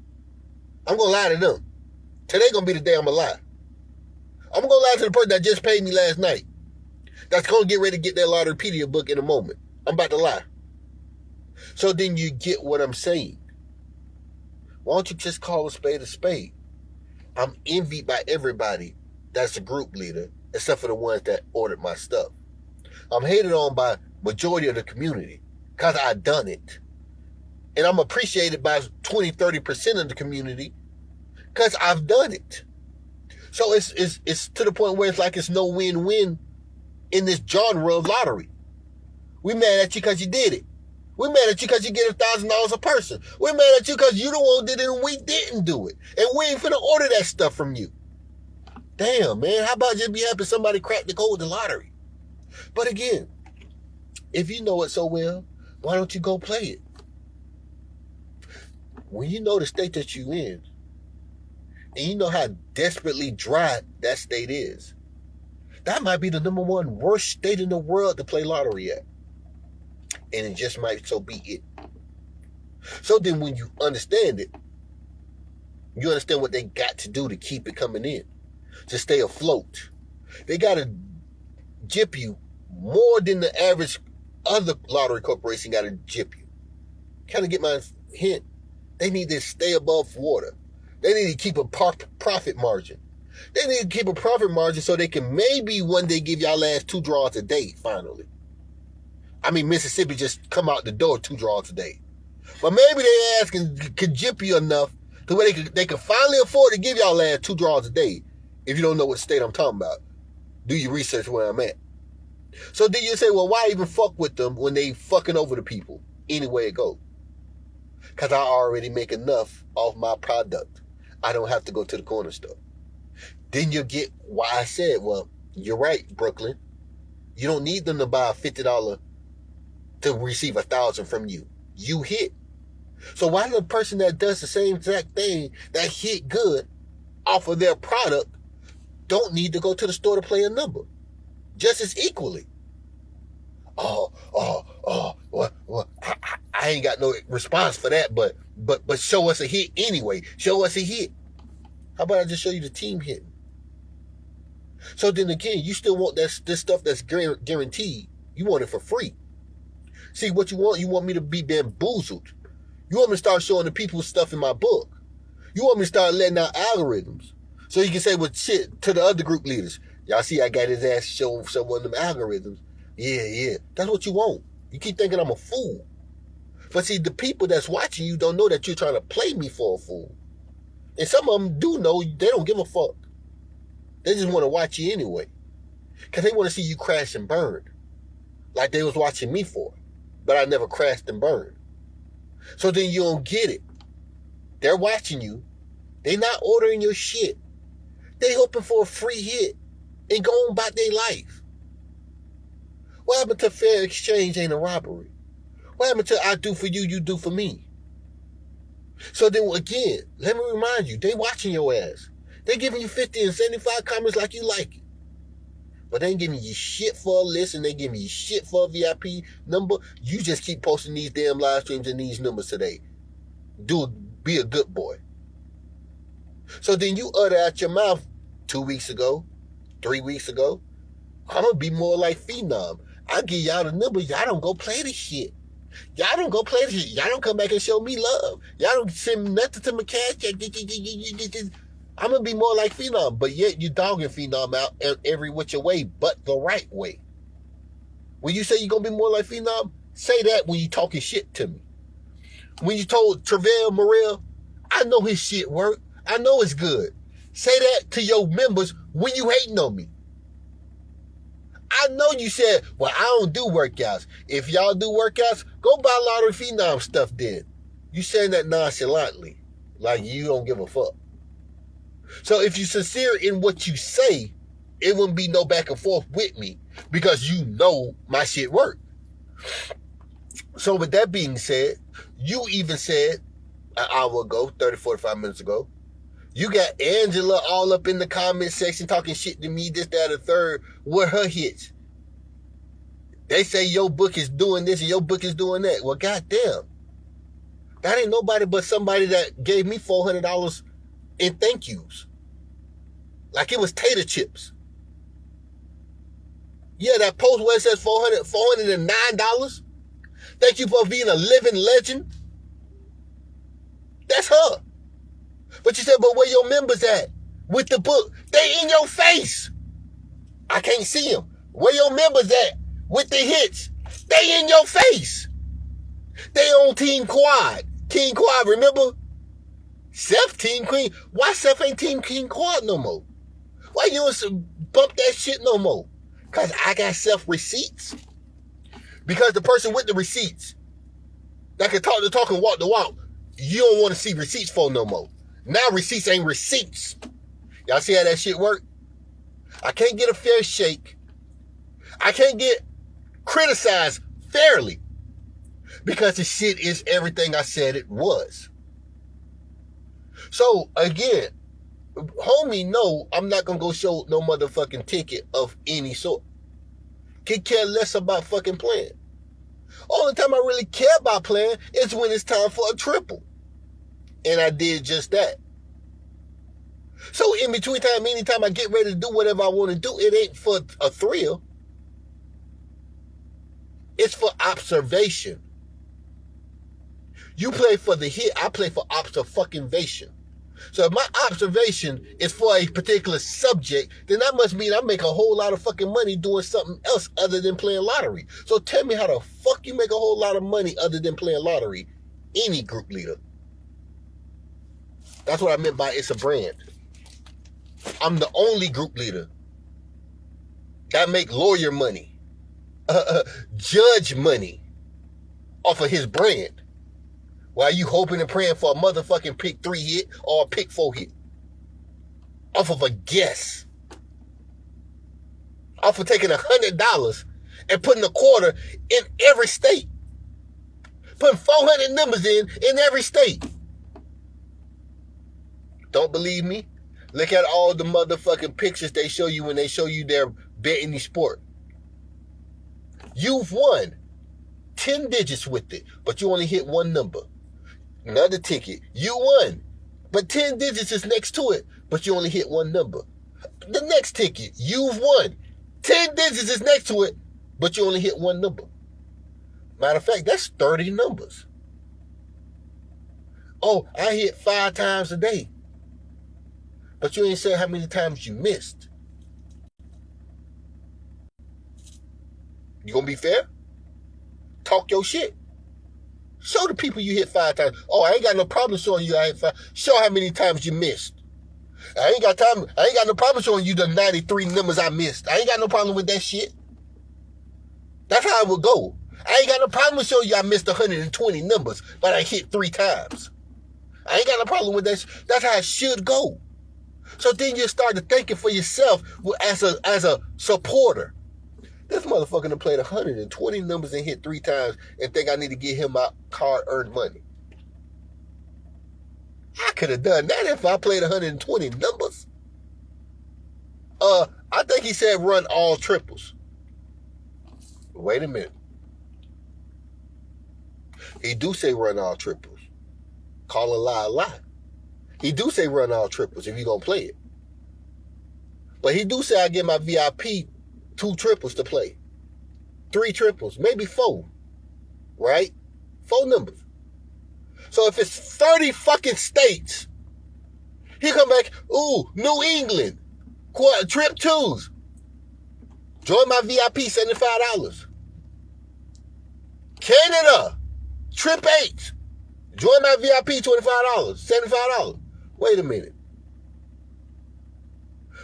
I'm gonna lie to them. Today gonna be the day I'm gonna lie. I'm gonna lie to the person that just paid me last night. That's gonna get ready to get that Lotterypedia book in a moment. I'm about to lie. So then you get what I'm saying. Why don't you just call a spade a spade? I'm envied by everybody that's a group leader, except for the ones that ordered my stuff. I'm hated on by majority of the community because I done it. And I'm appreciated by 20, 30% of the community because I've done it. So it's to the point where it's like it's no win-win in this genre of lottery. We mad at you because you did it. We're mad at you because you get $1,000 a person. We're mad at you because you the one did it and we didn't do it. And we ain't finna order that stuff from you. Damn, man. How about just be happy somebody cracked the code of the lottery? But again, if you know it so well, why don't you go play it? When you know the state that you in, and you know how desperately dry that state is, that might be the #1 worst state in the world to play lottery at. And it just might so be it. So then when you understand it, you understand what they got to do to keep it coming in, to stay afloat. They got to gyp you more than the average other lottery corporation got to gyp you. Kind of get my hint. They need to stay above water. They need to keep a profit margin. They need to keep a profit margin so they can maybe one day give y'all last 2 draws a day, finally. I mean, Mississippi just come out the door 2 draws a day. But maybe they ask and could gyp you enough to where they can finally afford to give y'all last 2 draws a day. If you don't know what state I'm talking about, do your research where I'm at. So then you say, well, why even fuck with them when they fucking over the people anyway it go? Because I already make enough off my product. I don't have to go to the corner store. Then you get why I said, well, you're right, Brooklyn. You don't need them to buy a $50 to receive 1,000 from you. You hit. So why the person that does the same exact thing that hit good off of their product don't need to go to the store to play a number just as equally? Well, I ain't got no response for that, but show us a hit anyway. Show us a hit. How about I just show you the team hitting? So then again, you still want this stuff that's guaranteed. You want it for free. See, what you want me to be bamboozled. You want me to start showing the people stuff in my book. You want me to start letting out algorithms. So you can say, well, shit, to the other group leaders. Y'all see I got his ass show one of them algorithms. Yeah. That's what you want. You keep thinking I'm a fool. But see, the people that's watching you don't know that you're trying to play me for a fool. And some of them do know they don't give a fuck. They just want to watch you anyway. Because they want to see you crash and burn. Like they was watching me for. But I never crashed and burned. So then you don't get it. They're watching you. They not ordering your shit. They hoping for a free hit and go on about their life. What happened to fair exchange ain't a robbery? What happened to I do for you, you do for me? So then again, let me remind you, they watching your ass. They giving you 50 and 75 comments like you like it. But they ain't giving you shit for a list and they giving you shit for a VIP number. You just keep posting these damn live streams and these numbers today. Be a good boy. So then you utter out your mouth 2 weeks ago, 3 weeks ago, I'm going to be more like Fenom. I give y'all the number. Y'all don't go play this shit. Y'all don't go play this shit. Y'all don't come back and show me love. Y'all don't send nothing to my cash check. I'm going to be more like Fenom, but yet you dogging Fenom out every which way but the right way. When you say you're going to be more like Fenom, say that when you talking shit to me. When you told Travell Morrell, I know his shit work. I know it's good. Say that to your members when you hating on me. I know you said, well, I don't do workouts. If y'all do workouts, go buy Lottery Fenom stuff then. You saying that nonchalantly, like you don't give a fuck. So if you're sincere in what you say, it wouldn't be no back and forth with me because you know my shit work. So with that being said, you even said an hour ago, 30, 45 minutes ago, you got Angela all up in the comment section talking shit to me, this, that, or third, with her hits. They say your book is doing this and your book is doing that. Well, goddamn. That ain't nobody but somebody that gave me $400 in thank yous. Like it was tater chips. Yeah, that post where it says $409. Thank you for being a living legend. That's her. But you said, but where your members at? With the book. They in your face. I can't see them. Where your members at? With the hits. They in your face. They on Team Quad. King Quad, remember? Seth Team Queen. Why Seth ain't Team King Quad no more? Why you don't bump that shit no more? Because I got Seth receipts. Because the person with the receipts that can talk the talk and walk the walk, you don't want to see receipts for no more. Now receipts ain't receipts. Y'all see how that shit work? I can't get a fair shake. I can't get criticized fairly because the shit is everything I said it was. So again, homie, no, I'm not gonna go show no motherfucking ticket of any sort. Could care less about fucking playing. Only time I really care about playing is when it's time for a triple. And I did just that. So in between time, anytime I get ready to do whatever I want to do, it ain't for a thrill. It's for observation. You play for the hit, I play for observation. So if my observation is for a particular subject, then that must mean I make a whole lot of fucking money doing something else other than playing lottery. So tell me how the fuck you make a whole lot of money other than playing lottery, any group leader. That's what I meant by it's a brand. I'm the only group leader that make lawyer money, judge money off of his brand. While you hoping and praying for a motherfucking pick 3 hit or a pick 4 hit. Off of a guess. Off of taking $100 and putting a quarter in every state. Putting 400 numbers in every state. Don't believe me? Look at all the motherfucking pictures they show you when they show you their bet any sport. You've won 10 digits with it, but you only hit one number. Another ticket, you won, but 10 digits is next to it, but you only hit one number. The next ticket, you've won. 10 digits is next to it, but you only hit one number. Matter of fact, that's 30 numbers. Oh, I hit 5 times a day. But you ain't said how many times you missed. You gonna be fair? Talk your shit. Show the people you hit 5 times. Oh, I ain't got no problem showing you I hit 5. Show how many times you missed. I ain't got no problem showing you the 93 numbers I missed. I ain't got no problem with that shit. That's how it would go. I ain't got no problem with showing you I missed 120 numbers, but I hit 3 times. I ain't got no problem with that. That's how it should go. So then you start to thinking for yourself as a supporter. This motherfucker done played 120 numbers and hit 3 times and think I need to give him my hard-earned money. I could have done that if I played 120 numbers. I think he said run all triples. Wait a minute. He do say run all triples. Call a lie a lie. He do say run all triples if you gonna play it. But he do say I get my VIP 2 triples to play. 3 triples, maybe 4. Right? 4 numbers. So if it's 30 fucking states, he come back, ooh, New England, trip 2s. Join my VIP, $75. Canada, trip 8s. Join my VIP, $25, $75. Wait a minute.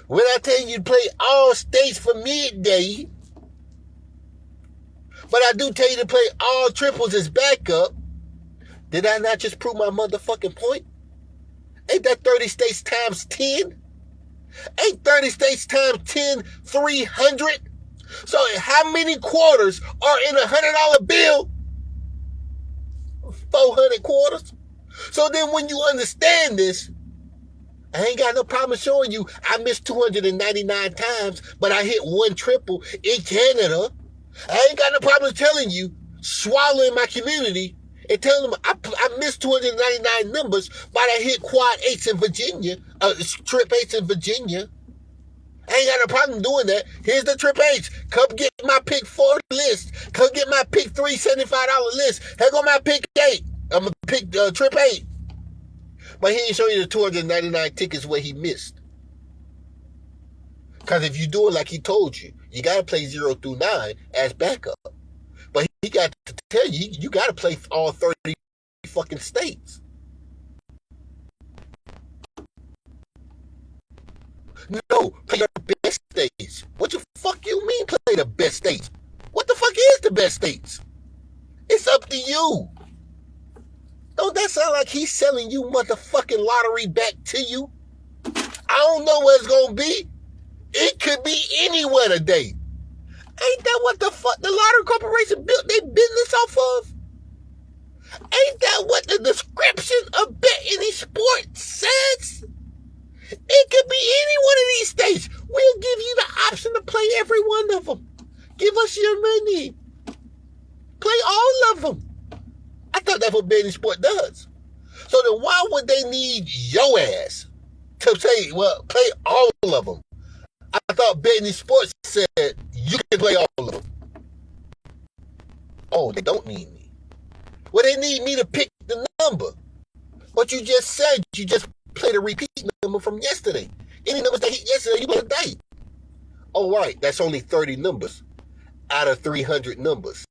When I tell you to play all states for midday, But I do tell you to play all triples as backup. Did I not just prove my motherfucking point? Ain't that 30 states times 10? Ain't 30 states times 10, 300? So how many quarters are in a $100 bill? 400 quarters. So then when you understand this, I ain't got no problem showing you I missed 299 times, but I hit one triple in Canada. I ain't got no problem telling you, swallowing my community, and telling them I missed 299 numbers, but I hit quad eights in Virginia, trip eights in Virginia. I ain't got no problem doing that. Here's the trip eights. Come get my pick 4 list. Come get my pick 3 $75 list. Here go my pick 8. I'm going to pick trip 8. But he ain't show you the 299 tickets where he missed. Because if you do it like he told you, you got to play 0 through 9 as backup. But he got to tell you, you got to play all 30 fucking states. No, play the best states. What the fuck you mean play the best states? What the fuck is the best states? It's up to you. Don't that sound like he's selling you motherfucking lottery back to you? I don't know where it's gonna be. It could be anywhere today. Ain't that what the fuck the lottery corporation built their business off of? Ain't that what the description of betting in sports says? It could be any one of these states. We'll give you the option to play every one of them. Give us your money. Play all of them. I thought that's what betting sport does. So then why would they need your ass to say, well, play all of them? I thought betting sports said you can play all of them. Oh, they don't need me. Well, they need me to pick the number. What you just said, you just played a repeat number from yesterday. Any numbers that hit yesterday, you play today. Oh, right, that's only 30 numbers out of 300 numbers.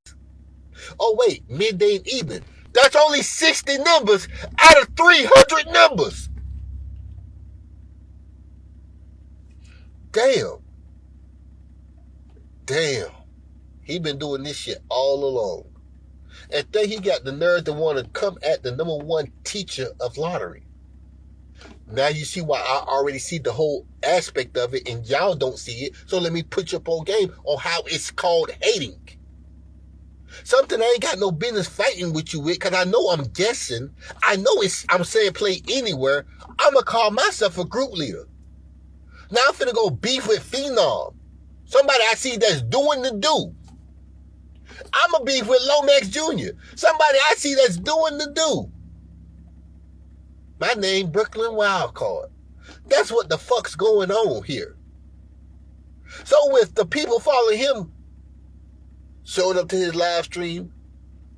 Oh, wait, midday and evening. That's only 60 numbers out of 300 numbers. Damn. He been doing this shit all along. And then he got the nerve to want to come at the number one teacher of lottery. Now you see why I already see the whole aspect of it and y'all don't see it. So let me put you up on game on how it's called hating. Something I ain't got no business fighting with you with because I know I'm guessing. I know I'm saying play anywhere. I'm going to call myself a group leader. Now I'm finna go beef with Fenom. Somebody I see that's doing the do. I'm a beef with Lomax Jr. Somebody I see that's doing the do. My name, Brooklyn Wildcard. That's what the fuck's going on here. So with the people following him, showing up to his live stream,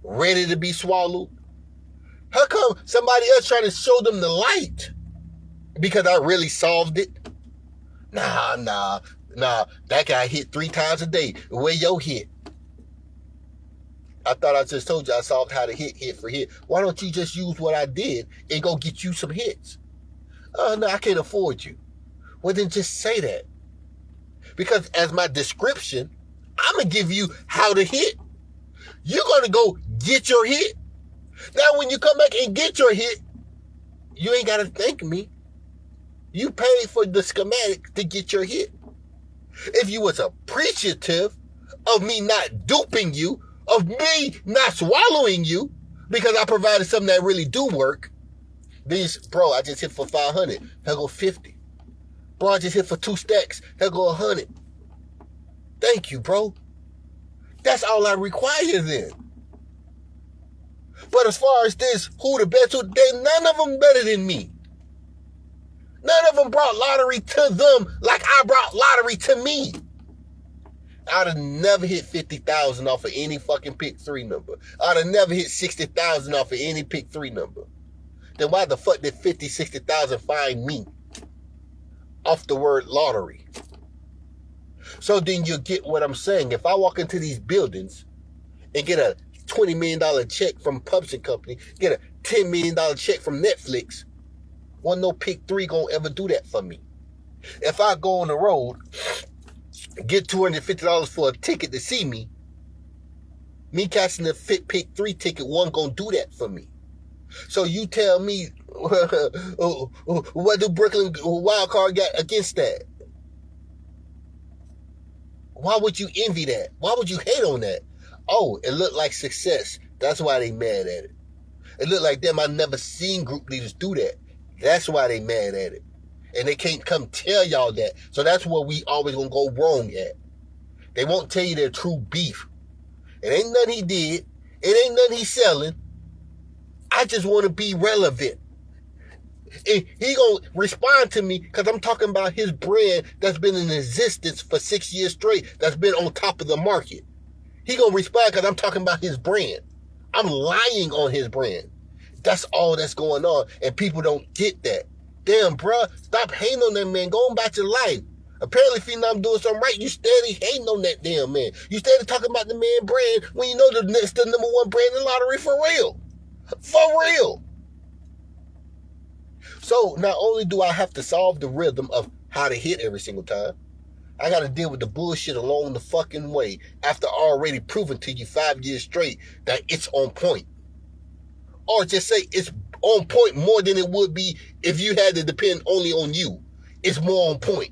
ready to be swallowed, how come somebody else trying to show them the light? Because I really solved it? Nah. That guy hit 3 times a day. Where your hit? I thought I just told you I solved how to hit for hit. Why don't you just use what I did and go get you some hits? Oh, no, I can't afford you. Well, then just say that. Because as my description, I'm going to give you how to hit. You're going to go get your hit. Now, when you come back and get your hit, you ain't got to thank me. You paid for the schematic to get your hit. If you was appreciative of me not duping you, of me not swallowing you, because I provided something that really do work, bro, I just hit for 500. He'll go 50. Bro, I just hit for 2 stacks. He'll go 100. Thank you, bro. That's all I require then. But as far as this, who the best, none of them better than me. None of them brought lottery to them like I brought lottery to me. I'd have never hit 50,000 off of any fucking pick 3 number. I'd have never hit 60,000 off of any pick 3 number. Then why the fuck did 50, 60,000 find me? Off the word lottery. So then you get what I'm saying. If I walk into these buildings and get a $20 million check from publishing company, get a $10 million check from Netflix, wasn't no pick 3 gonna ever do that for me. If I go on the road, get $250 for a ticket to see me, Me catching the Fit Pick 3 ticket wasn't going to do that for me. So you tell me, what do Brooklyn Wildcard got against that? Why would you envy that? Why would you hate on that? Oh, it looked like success. That's why they mad at it. It looked like them. I never seen group leaders do that. That's why they mad at it. And they can't come tell y'all that. So that's where we always gonna go wrong at. They won't tell you their true beef. It ain't nothing he did. It ain't nothing he's selling. I just want to be relevant. And he gonna respond to me because I'm talking about his brand that's been in existence for 6 years straight, that's been on top of the market. He gonna respond because I'm talking about his brand. I'm lying on his brand. That's all that's going on, and people don't get that. Damn, bruh, stop hating on that man. Go on about your life. Apparently, Fenom doing something right. You steady hating on that damn man. You steady talking about the man brand when you know it's the number one brand in lottery for real. For real. So not only do I have to solve the rhythm of how to hit every single time, I got to deal with the bullshit along the fucking way after already proving to you 5 years straight that it's on point. Or just say it's on point more than it would be if you had to depend only on you. It's more on point.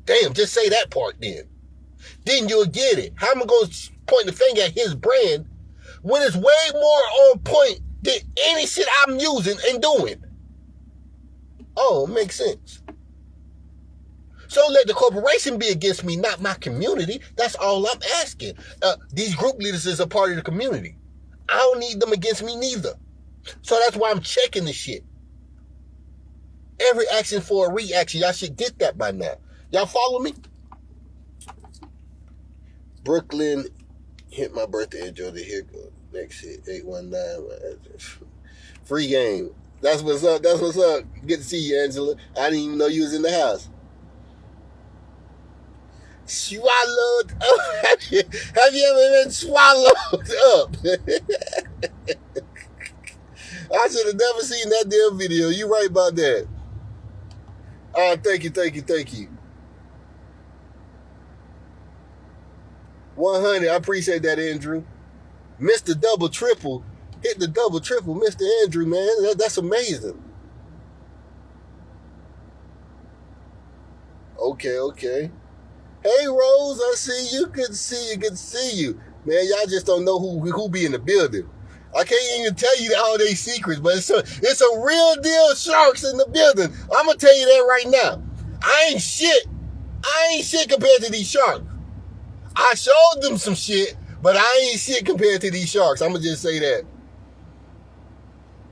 Damn, just say that part then. Then you'll get it. How am I going to point the finger at his brand when it's way more on point than any shit I'm using and doing? Oh, it makes sense. So let the corporation be against me, not my community. That's all I'm asking. These group leaders is a part of the community. I don't need them against me neither. So that's why I'm checking the shit. Every action for a reaction. Y'all should get that by now. Y'all follow me? Brooklyn hit my birthday. Enjoy the here go. Next hit, 819. Free game. That's what's up. That's what's up. Good to see you, Angela. I didn't even know you was in the house. Swallowed up. Have you ever been swallowed up? I should have never seen that damn video. You right about that. Thank you. 100. I appreciate that, Andrew. Mr. Double Triple. Hit the double triple, Mr. Andrew, man. That's amazing. Okay. Hey, Rose, I see you. Good to see you. Man, y'all just don't know who be in the building. I can't even tell you all their secrets, but it's a real deal sharks in the building. I'm going to tell you that right now. I ain't shit compared to these sharks. I showed them some shit, but I ain't shit compared to these sharks. I'm going to just say that.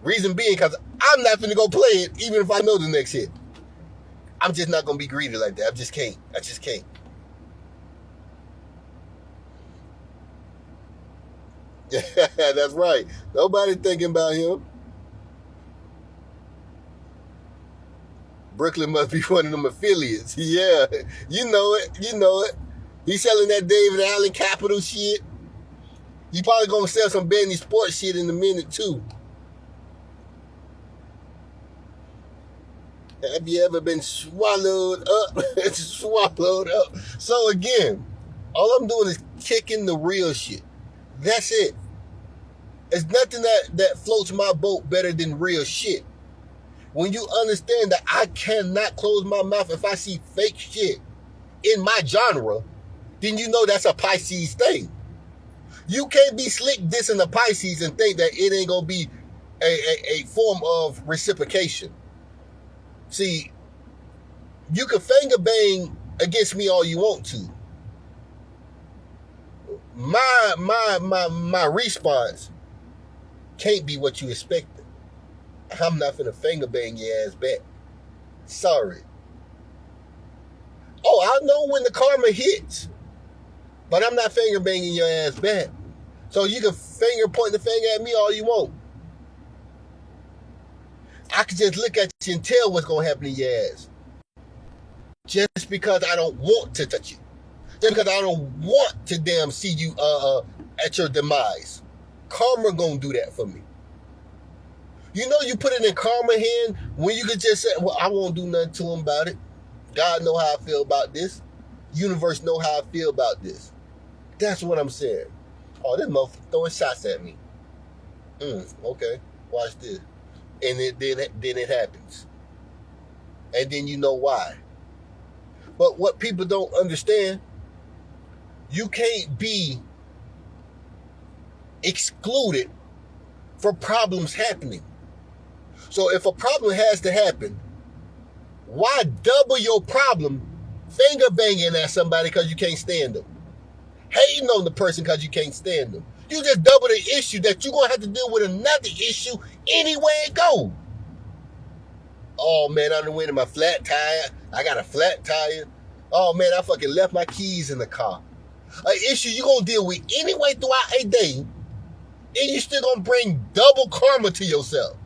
Reason being, because I'm not finna go play it, even if I know the next hit. I'm just not going to be greedy like that. I just can't. That's right. Nobody thinking about him. Brooklyn must be one of them affiliates. Yeah, you know it. He's selling that David Allen Capital shit. He probably gonna sell some Benny Sports shit in a minute too. Have you ever been swallowed up? Swallowed up. So again, all I'm doing is kicking the real shit. That's it. There's nothing that floats my boat better than real shit. When you understand that I cannot close my mouth if I see fake shit in my genre, then you know that's a Pisces thing. You can't be slick dissing a Pisces and think that it ain't gonna be a form of reciprocation. See, you can finger bang against me all you want to. My response can't be what you expected. I'm not finna finger bang your ass back. Sorry. Oh, I know when the karma hits, but I'm not finger banging your ass back. So you can point the finger at me all you want. I can just look at you and tell what's gonna happen to your ass. Just because I don't want to touch you. Just because I don't want to damn see you at your demise. Karma gonna do that for me. You know you put it in karma hand when you could just say, well, I won't do nothing to him about it. God know how I feel about this. Universe know how I feel about this. That's what I'm saying. Oh, this motherfucker throwing shots at me. Okay, watch this. And then it happens. And then you know why. But what people don't understand, you can't be excluded for problems happening. So if a problem has to happen, why double your problem finger banging at somebody because you can't stand them? Hating on the person because you can't stand them. You just double the issue that you're going to have to deal with another issue anywhere it goes. Oh, man, I done went in my flat tire. I got a flat tire. Oh, man, I fucking left my keys in the car. An issue you're going to deal with anyway throughout a day, and you still going to bring double karma to yourself.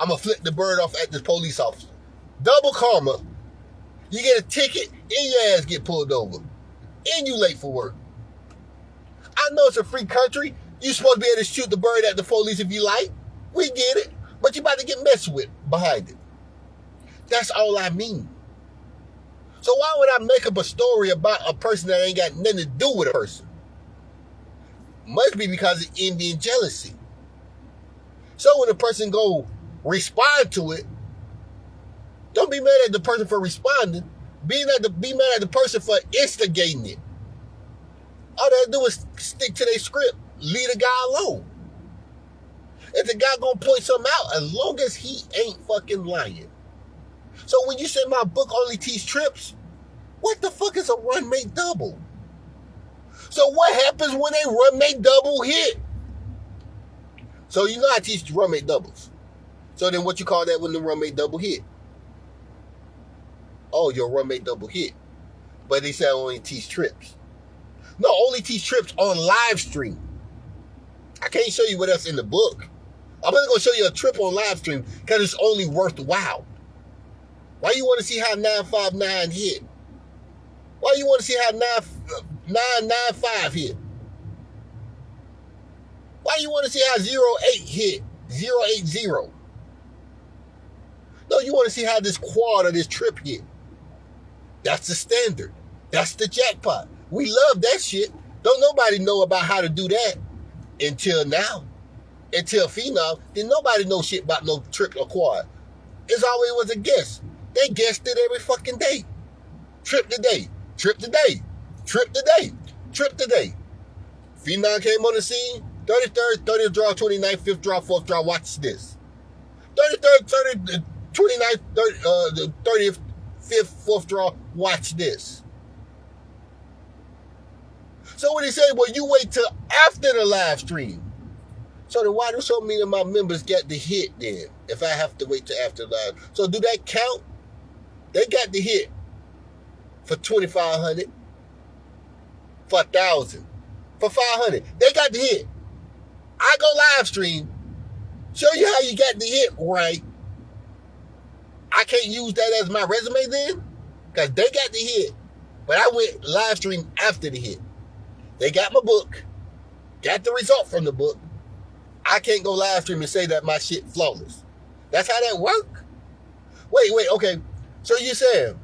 I'm going to flip the bird off at this police officer. Double karma. You get a ticket, and your ass get pulled over. And you late for work. I know it's a free country. You supposed to be able to shoot the bird at the police if you like. We get it. But you about to get messed with behind it. That's all I mean. So why would I make up a story about a person that ain't got nothing to do with a person? Must be because of envy and jealousy. So when a person go respond to it, don't be mad at the person for responding. Be mad at the person for instigating it. All they do is stick to their script. Leave the guy alone. If the guy gonna point something out, as long as he ain't fucking lying. So when you say my book only teach trips, what the fuck is a run mate double? So what happens when a run mate double hit? So you know I teach run mate doubles. So then what you call that when the run mate double hit? Oh, your run mate double hit. But they say I only teach trips. No, only teach trips on live stream. I can't show you what else in the book. I'm only going to show you a trip on live stream because it's only worthwhile. Why you want to see how 959 hit? Why you want to see how 995 hit? Why you want to see how 08 hit? 080. No, you want to see how this quad or this trip hit. That's the standard. That's the jackpot. We love that shit. Don't nobody know about how to do that until now. Until Fenom, then nobody know shit about no trip or quad. It's always was a guess. They guessed it every fucking day. Trip today. Trip today. Trip today. Trip today. Fenom came on the scene. 33rd, 30th draw, 29th, 5th draw, 4th draw. Watch this. 33rd, 30th, 29th, 30th, 5th, 4th draw. Watch this. So when he said, well, you wait till after the live stream. So then why do so many of my members get the hit then? If I have to wait till after live. So do that count? They got the hit for 2,500, for 1,000, for 500. They got the hit. I go live stream, show you how you got the hit right. I can't use that as my resume then? Because they got the hit. But I went live stream after the hit. They got my book, got the result from the book. I can't go live stream and say that my shit flawless. That's how that work? Wait, okay. So you're saying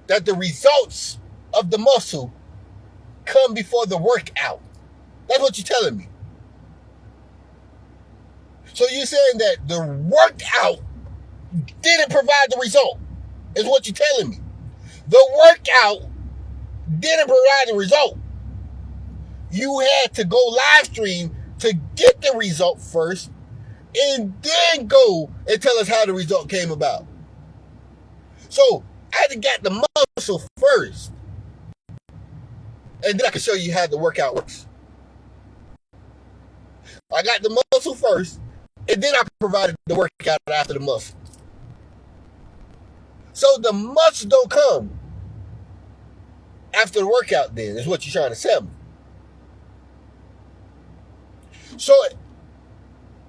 that the results of the muscle come before the workout. That's what you're telling me. So you're saying that the workout didn't provide the result, is what you're telling me. The workout didn't provide the result. You had to go live stream to get the result first and then go and tell us how the result came about. So I had to get the muscle first. And then I can show you how the workout works. I got the muscle first, and then I provided the workout after the muscle. So the muscle don't come after the workout then, is what you're trying to tell me. So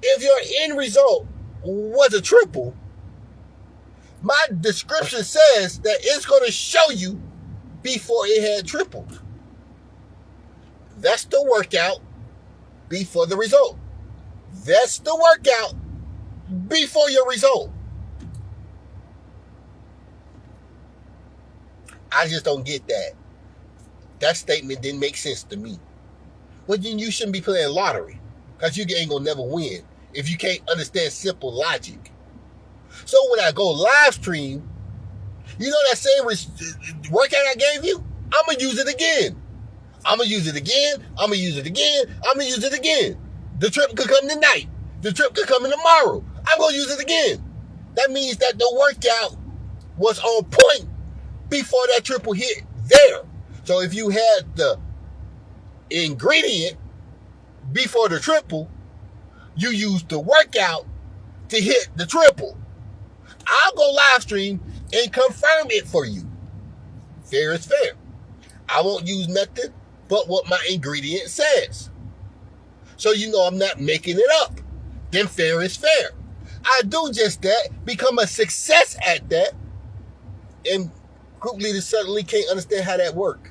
if your end result was a triple, my description says that it's going to show you before it had tripled. That's the workout before the result. That's the workout before your result. I just don't get that. That statement didn't make sense to me. Well, then you shouldn't be playing lottery, because you ain't going to never win if you can't understand simple logic. So when I go live stream, you know that same workout I gave you? I'm going to use it again. I'm going to use it again. I'm going to use it again. I'm going to use it again. The trip could come tonight. The trip could come in tomorrow. I'm going to use it again. That means that the workout was on point before that triple hit there. So if you had the ingredient before the triple, you used the workout to hit the triple. I'll go live stream and confirm it for you. Fair is fair. I won't use nothing but what my ingredient says. So you know I'm not making it up. Then fair is fair. I do just that, become a success at that, and group leaders suddenly can't understand how that works.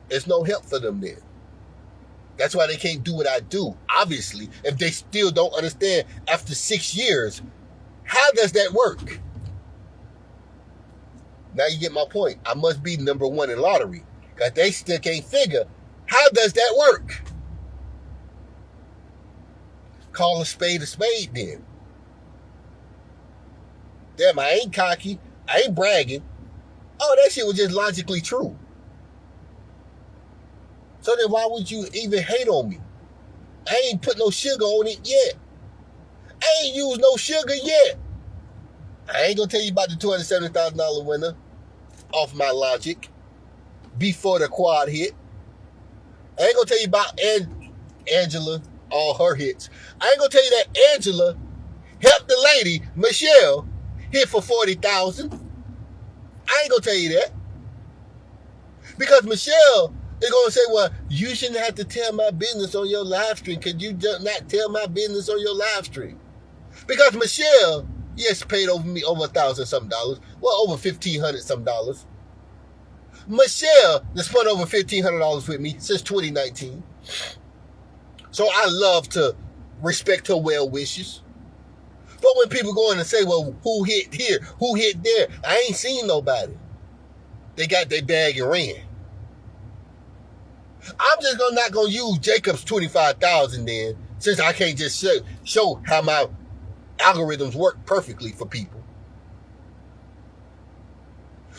It's no help for them then. That's why they can't do what I do. Obviously, if they still don't understand after 6 years, how does that work? Now you get my point. I must be number one in lottery, because they still can't figure, how does that work? Call a spade then. Damn, I ain't cocky. I ain't bragging. Oh, that shit was just logically true. So then why would you even hate on me? I ain't put no sugar on it yet. I ain't used no sugar yet. I ain't gonna tell you about the $270,000 winner off my logic before the quad hit. I ain't gonna tell you about Angela, all her hits. I ain't gonna tell you that Angela helped the lady, Michelle, hit for 40,000. I ain't gonna tell you that. Because Michelle is gonna say, well, you shouldn't have to tell my business on your live stream. Could you just not tell my business on your live stream? Because Michelle, yes, paid over me over $1,000 some dollars. Well, over $1,500 some dollars. Michelle has spent over $1,500 with me since 2019. So I love to respect her well wishes. But when people go in and say, well, who hit here? Who hit there? I ain't seen nobody. They got their bag and ran. I'm just not going to use Jacob's 25,000 then, since I can't just show how my algorithms work perfectly for people.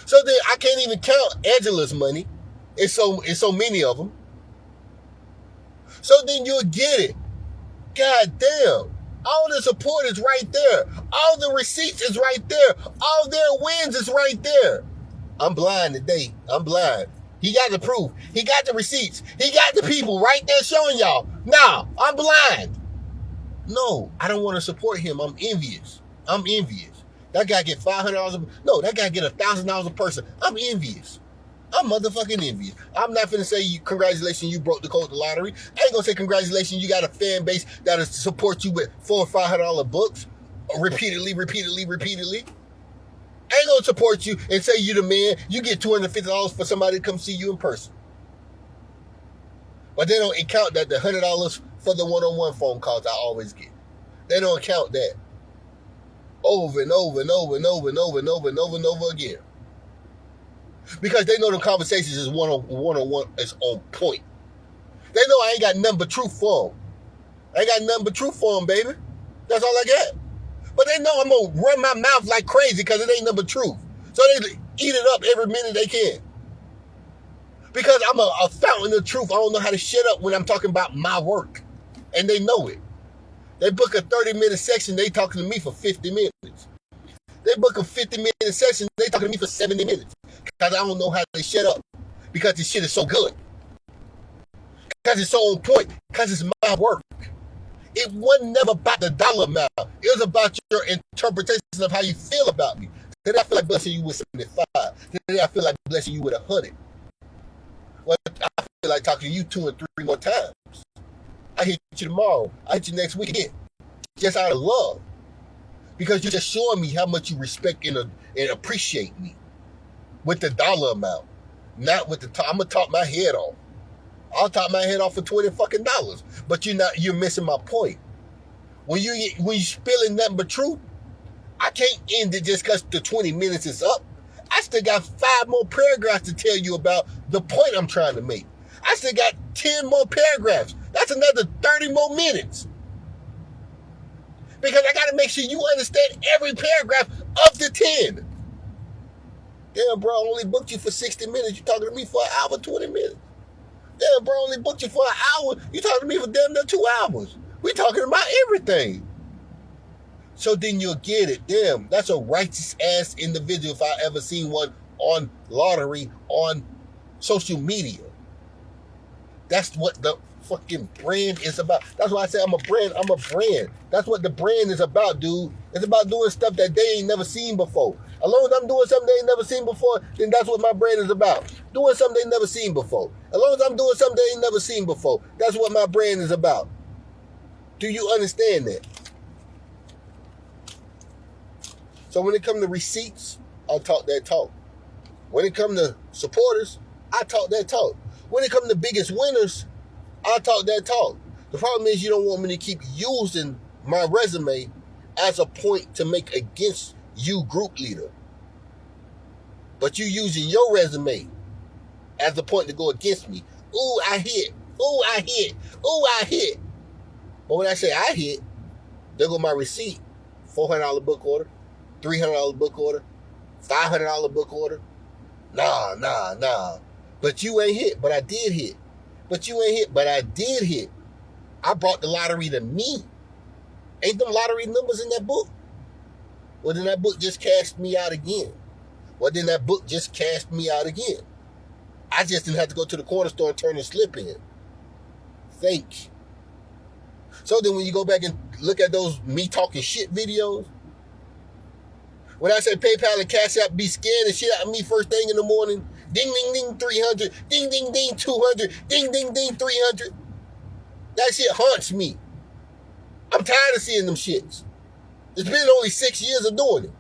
So then I can't even count Angela's money. It's so many of them. So then you'll get it. God damn. All the support is right there. All the receipts is right there. All their wins is right there. I'm blind today. I'm blind. He got the proof. He got the receipts. He got the people right there showing y'all. Nah, I'm blind. No, I don't want to support him. I'm envious. I'm envious. That guy get $500. No, that guy get $1,000 a person. I'm envious. I'm motherfucking envious. I'm not finna say congratulations, you broke the code of the lottery. I ain't gonna say congratulations, you got a fan base that'll support you with $400 or $500 books repeatedly. I ain't gonna support you and say you the man. You get $250 for somebody to come see you in person. But they don't count that the $100 for the one-on-one phone calls I always get. They don't count that. Over and over and over and over and over and over and over and over again. Because they know the conversations is one-on-one is on point. They know I ain't got nothing but truth for them. I ain't got nothing but truth for them, baby. That's all I got. But they know I'm going to run my mouth like crazy because it ain't nothing but truth. So they eat it up every minute they can. Because I'm a fountain of truth. I don't know how to shut up when I'm talking about my work. And they know it. They book a 30-minute section, they talking to me for 50 minutes. They book a 50-minute session, they talking to me for 70 minutes. Because I don't know how to shut up. Because this shit is so good. Because it's so on point. Because it's my work. It wasn't never about the dollar amount. It was about your interpretation of how you feel about me. Today I feel like blessing you with 75. Today I feel like blessing you with 100. Well, I feel like talking to you 2 or 3 more times. I hit you tomorrow. I hit you next week again. Just out of love. Because you're just showing me how much you respect and appreciate me. With the dollar amount. Not with the talk. I'm going to talk my head off. I'll talk my head off for $20 fucking. But you're missing my point. When you spilling nothing but truth, I can't end it just because the 20 minutes is up. I still got 5 more paragraphs to tell you about the point I'm trying to make. I still got 10 more paragraphs. That's another 30 more minutes. Because I got to make sure you understand every paragraph of the 10. Damn, bro, I only booked you for 60 minutes. You talking to me for an hour, 20 minutes. Damn, bro, I only booked you for an hour. You talking to me for damn near 2 hours. We talking about everything. So then you'll get it. Damn, that's a righteous ass individual if I ever seen one on Lottery on social media. That's what the fucking brand is about. That's why I say I'm a brand. I'm a brand. That's what the brand is about, dude. It's about doing stuff that they ain't never seen before. As long as I'm doing something they ain't never seen before, then that's what my brand is about. Doing something they never seen before. As long as I'm doing something they ain't never seen before, that's what my brand is about. Do you understand that? So when it comes to receipts, I'll talk that talk. When it comes to supporters, I talk that talk. When it comes to biggest winners, I talk that talk. The problem is you don't want me to keep using my resume as a point to make against you, group leader. But you using your resume as a point to go against me. Ooh, I hit. Ooh, I hit. Ooh, I hit. But when I say I hit, there go my receipt. $400 book order, $300 book order, $500 book order. Nah. But you ain't hit, but I did hit. But you ain't hit, but I did hit. I brought the lottery to me. Ain't them lottery numbers in that book? Well, then that book just cast me out again. I just didn't have to go to the corner store and turn and slip in. Thank you. So then when you go back and look at those me talking shit videos, when I say PayPal and Cash App be scaring shit out of me first thing in the morning, ding, ding, ding, 300, ding, ding, ding, 200, ding, ding, ding, 300. That shit haunts me. I'm tired of seeing them shits. It's been only 6 years of doing it.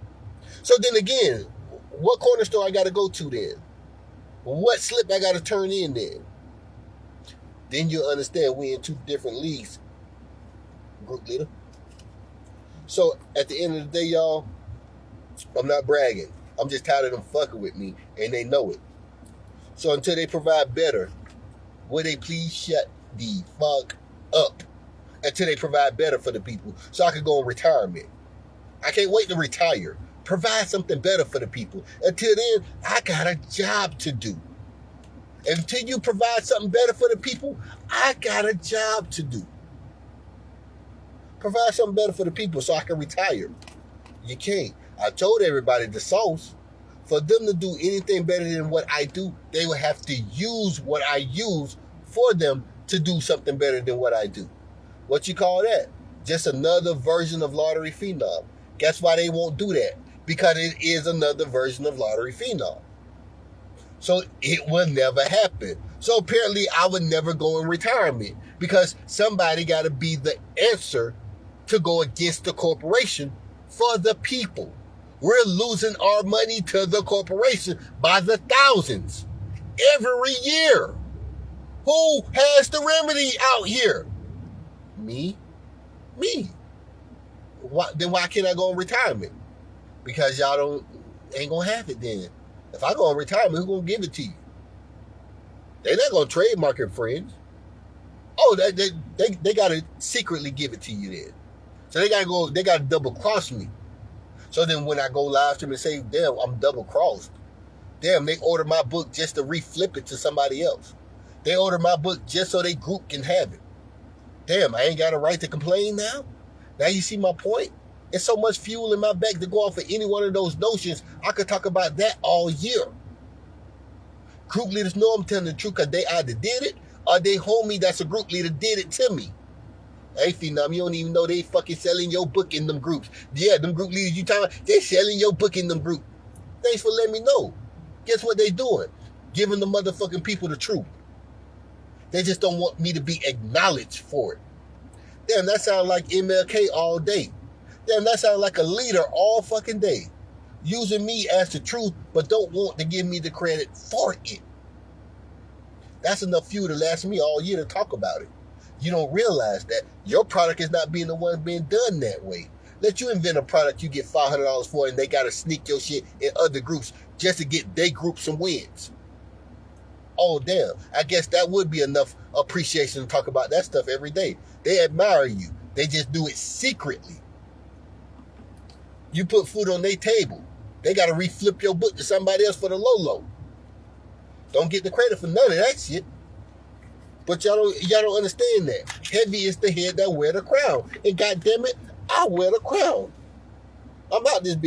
So then again, what corner store I got to go to then? What slip I got to turn in then? Then you'll understand we in 2 different leagues, group leader. So at the end of the day, y'all, I'm not bragging. I'm just tired of them fucking with me, and they know it. So until they provide better, will they please shut the fuck up? Until they provide better for the people, so I can go in retirement. I can't wait to retire. Provide something better for the people. Until then, I got a job to do. Until you provide something better for the people, I got a job to do. Provide something better for the people so I can retire. You can't. I told everybody the sauce. For them to do anything better than what I do, they will have to use what I use for them to do something better than what I do. What you call that? Just another version of Lottery Fenom. Guess why they won't do that? Because it is another version of Lottery Fenom. So it will never happen. So apparently I would never go in retirement because somebody got to be the answer to go against the corporation for the people. We're losing our money to the corporation by the thousands every year. Who has the remedy out here? Me. Then why can't I go in retirement? Because y'all ain't gonna have it then. If I go in retirement, who's gonna give it to you? They're not gonna trademark it, friends. Oh, they gotta secretly give it to you then. So they gotta double cross me. So then when I go live stream and say, damn, I'm double crossed. Damn, they order my book just to reflip it to somebody else. They order my book just so they group can have it. Damn, I ain't got a right to complain now? Now you see my point? It's so much fuel in my back to go off of any one of those notions. I could talk about that all year. Group leaders know I'm telling the truth because they either did it or they homie that's a group leader did it to me. Hey, Fenom, you don't even know they fucking selling your book in them groups. Yeah, them group leaders you talking about, they selling your book in them groups. Thanks for letting me know. Guess what they doing? Giving the motherfucking people the truth. They just don't want me to be acknowledged for it. Damn, that sounds like MLK all day. Damn, that sounds like a leader all fucking day. Using me as the truth, but don't want to give me the credit for it. That's enough fuel to last me all year to talk about it. You don't realize that your product is not being the one being done that way. Let you invent a product you get $500 for, and they got to sneak your shit in other groups just to get their group some wins. Oh, damn. I guess that would be enough appreciation to talk about that stuff every day. They admire you. They just do it secretly. You put food on their table. They got to reflip your book to somebody else for the low. Don't get the credit for none of that shit. But y'all don't understand that. Heavy is the head that wear the crown. And goddamn it, I wear the crown. I'm out this bitch.